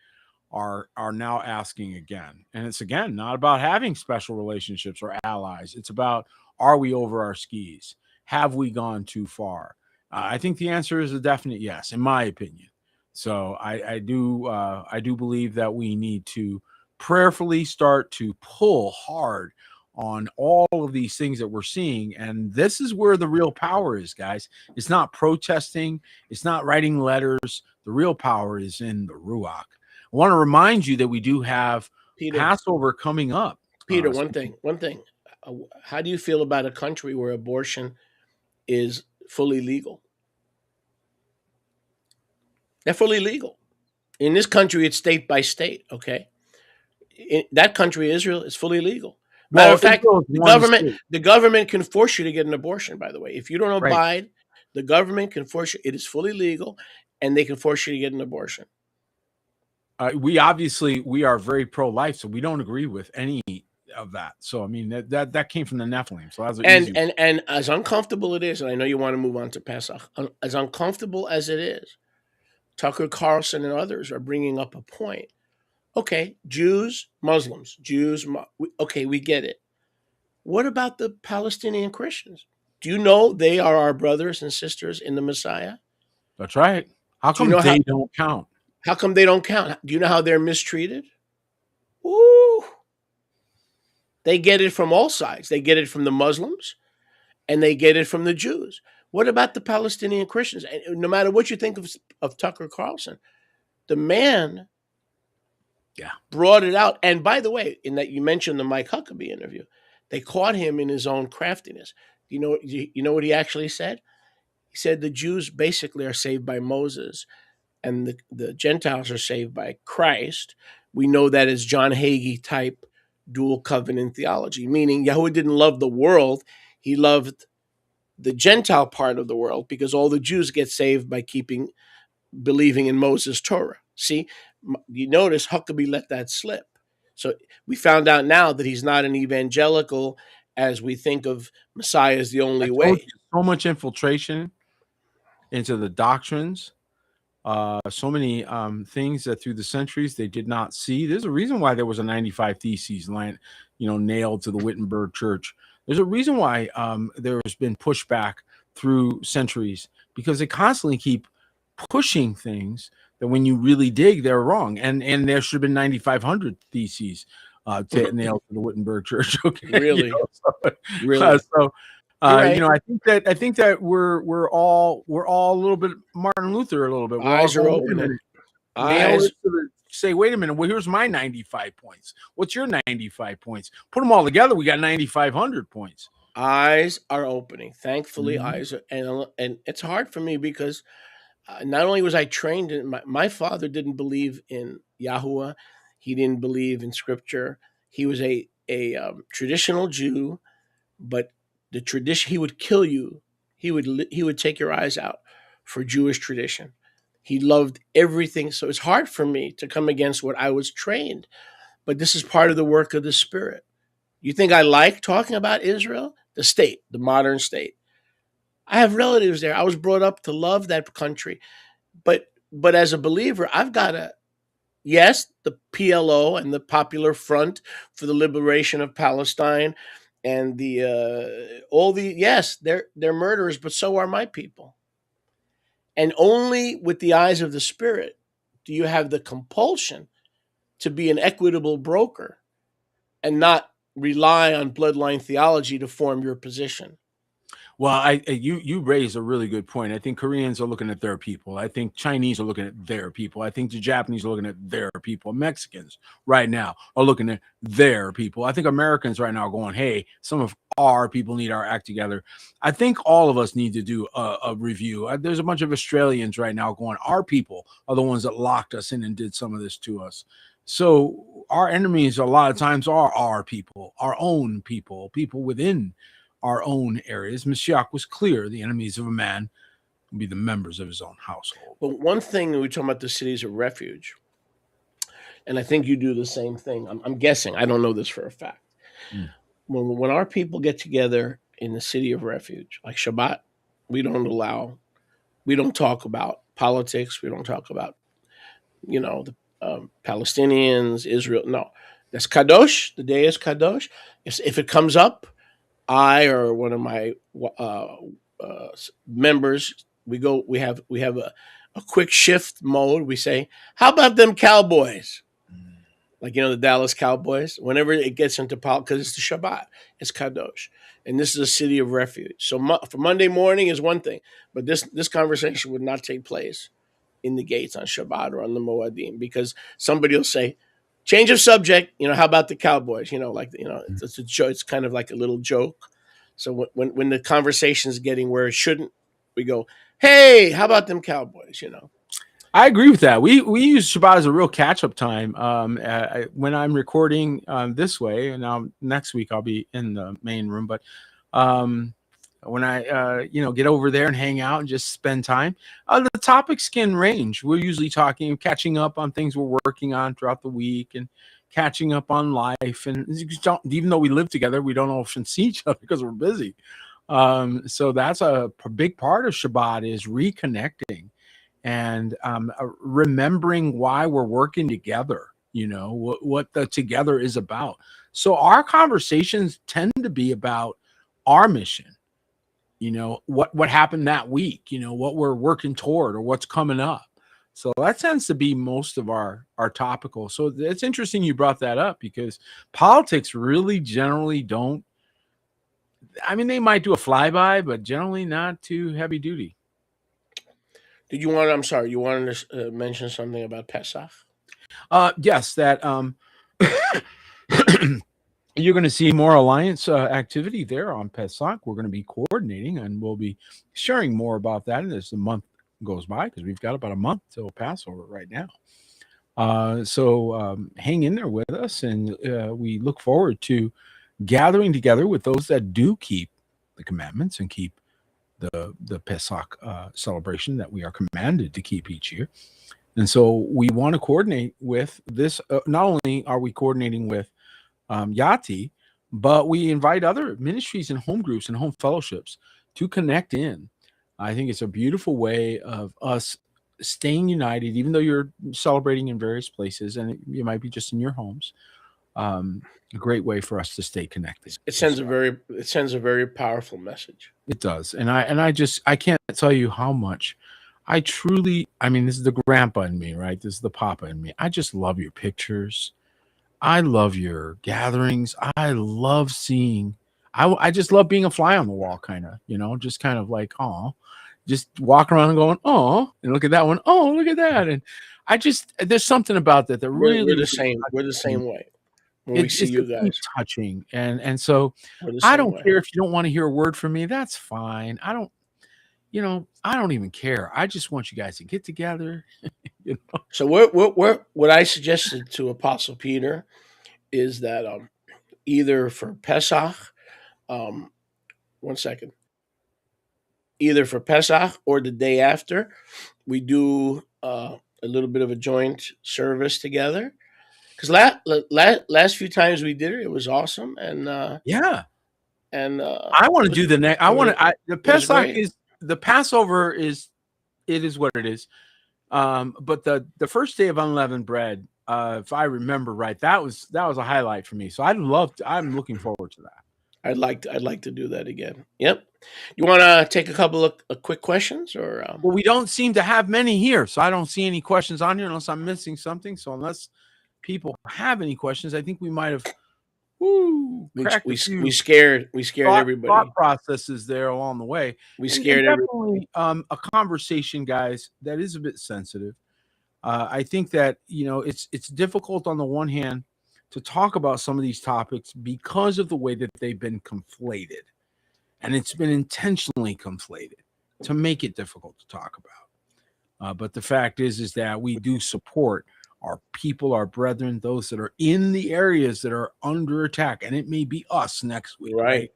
are now asking again. And it's, again, not about having special relationships or allies. It's about, are we over our skis? have we gone too far? I think the answer is a definite yes, in my opinion. So I do believe that we need to prayerfully start to pull hard on all of these things that we're seeing. And this is where the real power is, guys. It's not protesting, it's not writing letters. The real power is in the Ruach. I want to remind you that we do have Peter, Passover coming up. Peter, one thing. How do you feel about a country where abortion is fully legal? They're fully legal. In this country, it's state by state. Okay, in that country, Israel, is fully legal. Matter of fact, the government can force you to get an abortion. By the way, if you don't abide, the government can force you. It is fully legal, and they can force you to get an abortion. We are very pro-life, so we don't agree with any of that. So I mean that came from the Nephilim. So that's and as uncomfortable it is, and I know you want to move on to Pesach, as uncomfortable as it is, Tucker Carlson and others are bringing up a point. Okay, Jews, Muslims, okay, we get it. What about the Palestinian Christians? Do you know they are our brothers and sisters in the Messiah? That's right. How come they don't count? How come they don't count? Do you know how they're mistreated? Ooh. They get it from all sides. They get it from the Muslims, and they get it from the Jews. What about the Palestinian Christians? And no matter what you think of Tucker Carlson, the man brought it out. And by the way, in that you mentioned the Mike Huckabee interview, they caught him in his own craftiness. You know what he actually said? He said the Jews basically are saved by Moses, and the Gentiles are saved by Christ. We know that as John Hagee type dual covenant theology, meaning Yahweh didn't love the world. He loved the Gentile part of the world, because all the Jews get saved by believing in Moses' Torah. See, you notice Huckabee let that slip. So we found out now that he's not an evangelical as we think of Messiah as the only way. So much infiltration into the doctrines, so many things that through the centuries they did not see. There's a reason why there was a 95 Theses nailed to the Wittenberg Church. There's a reason why there's been pushback through centuries, because they constantly keep pushing things that when you really dig, they're wrong. And there should have been 9,500 Theses to nail to the Wittenberg Church. Okay, really, really. I think that we're all a little bit Martin Luther a little bit. Eyes are open. Say, wait a minute. Well, here's my 95 points. What's your 95 points? Put them all together. We got 9,500 points. Eyes are opening. Thankfully, eyes are, and it's hard for me because not only was I trained in my father didn't believe in Yahuwah, he didn't believe in Scripture. He was a traditional Jew, but the tradition, he would kill you. He would take your eyes out for Jewish tradition. He loved everything. So it's hard for me to come against what I was trained. But this is part of the work of the Spirit. You think I like talking about Israel? The state, the modern state. I have relatives there. I was brought up to love that country. But as a believer, I've got to, yes, the PLO and the Popular Front for the Liberation of Palestine and yes, they're murderers, but so are my people. And only with the eyes of the Spirit do you have the compulsion to be an equitable broker and not rely on bloodline theology to form your position. Well, you raise a really good point. I think Koreans are looking at their people. I think Chinese are looking at their people. I think the Japanese are looking at their people. Mexicans right now are looking at their people. I think Americans right now are going, hey, some of our people need our act together. I think all of us need to do a review. There's a bunch of Australians right now going, our people are the ones that locked us in and did some of this to us. So our enemies a lot of times are our people, our own people, people within our own areas. Mashiach was clear: the enemies of a man will be the members of his own household. But one thing, we're talking about the cities of refuge, and I think you do the same thing. I'm guessing. I don't know this for a fact. When our people get together in the city of refuge, like Shabbat, we don't talk about politics. We don't talk about, the Palestinians, Israel. No, that's Kadosh. The day is Kadosh. If it comes up, I or one of my members, we have a quick shift mode. We say, "How about them Cowboys?" Like, the Dallas Cowboys. Whenever it gets into politics, because it's the Shabbat, it's Kadosh, and this is a city of refuge. So for Monday morning is one thing, but this conversation would not take place in the gates on Shabbat or on the Moadim, because somebody will say, "Change of subject." How about the Cowboys? It's a joke. It's kind of like a little joke. So when the conversation is getting where it shouldn't, we go, "Hey, how about them Cowboys?" I agree with that. We use Shabbat as a real catch up time. When I'm recording this way, and now next week I'll be in the main room, but when I get over there and hang out and just spend time, the topics can range. We're usually catching up on things we're working on throughout the week, and catching up on life. And even though we live together, we don't often see each other because we're busy. So that's a big part of Shabbat, is reconnecting and remembering why we're working together, what the together is about. So our conversations tend to be about our mission, what happened that week, what we're working toward or what's coming up. So that tends to be most of our topical. So it's interesting you brought that up, because politics really generally don't, they might do a flyby, but generally not too heavy duty. You wanted to mention something about Pesach? Yes, that you're going to see more alliance activity there on Pesach. We're going to be coordinating, and we'll be sharing more about that as the month goes by, because we've got about a month till Passover right now. So hang in there with us, and we look forward to gathering together with those that do keep the commandments and keep the Pesach celebration that we are commanded to keep each year. And so we want to coordinate with this. Not only are we coordinating with Yati, but we invite other ministries and home groups and home fellowships to connect in. I think it's a beautiful way of us staying united, even though you're celebrating in various places, and you might be just in your homes. A great way for us to stay connected. It sends a very powerful message. It does. And I can't tell you how much I truly, this is the grandpa in me, right? This is the papa in me. I just love your pictures. I love your gatherings. I love seeing, I just love being a fly on the wall, kind of, just kind of like, oh, just walk around and going, oh, and look at that one. Oh, look at that. And there's something about that really. We're the same. We're the same way. When we see you guys, touching, and so I don't care if you don't want to hear a word from me. That's fine. I don't even care. I just want you guys to get together. So what I suggested to Apostle Peter is that either for Pesach, either for Pesach or the day after, we do a little bit of a joint service together. Because last few times we did it, it was awesome, and yeah, and I want to do the next. The Pesach is the Passover is what it is, but the first day of unleavened bread, if I remember right, that was a highlight for me. So I'm looking forward to that. I'd like to do that again. Yep. You want to take a couple of quick questions, or? Well, we don't seem to have many here, so I don't see any questions on here unless I'm missing something. So unless people have any questions, I think we might have we scared everybody. Thought processes there along the way. We scared everybody. A conversation, guys, that is a bit sensitive. I think that it's difficult on the one hand to talk about some of these topics because of the way that they've been conflated, and it's been intentionally conflated to make it difficult to talk about. But the fact is that we do support our people, our brethren, those that are in the areas that are under attack, and it may be us next week. Right.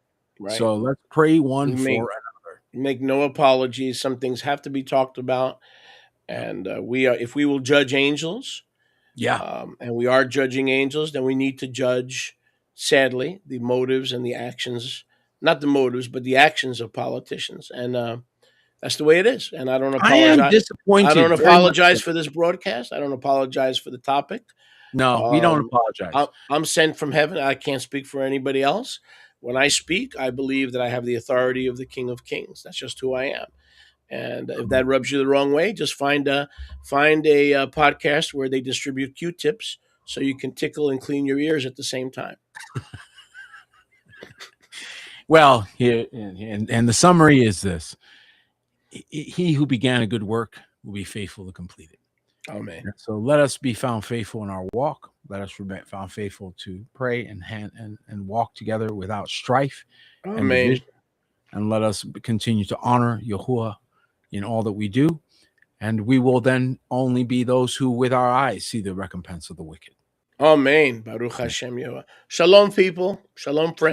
So let's pray for another. Make no apologies. Some things have to be talked about, and if we will judge angels, and we are judging angels, then we need to judge, sadly, the motives and the actions, not the motives, but the actions of politicians, and that's the way it is, and I don't apologize. I am disappointed. I don't apologize for this broadcast. I don't apologize for the topic. No, we don't apologize. I'm sent from heaven. I can't speak for anybody else, when I speak, I believe that I have the authority of the King of Kings. That's just who I am. And if that rubs you the wrong way, just find a podcast where they distribute Q-tips so you can tickle and clean your ears at the same time. Well, here and the summary is this: he who began a good work will be faithful to complete it. Amen. So let us be found faithful in our walk. Let us be found faithful to pray and walk together without strife and Amen. division. And let us continue to honor Yahuwah in all that we do. And we will then only be those who with our eyes see the recompense of the wicked. Amen. Baruch Hashem Yehovah. Shalom, people. Shalom, friends.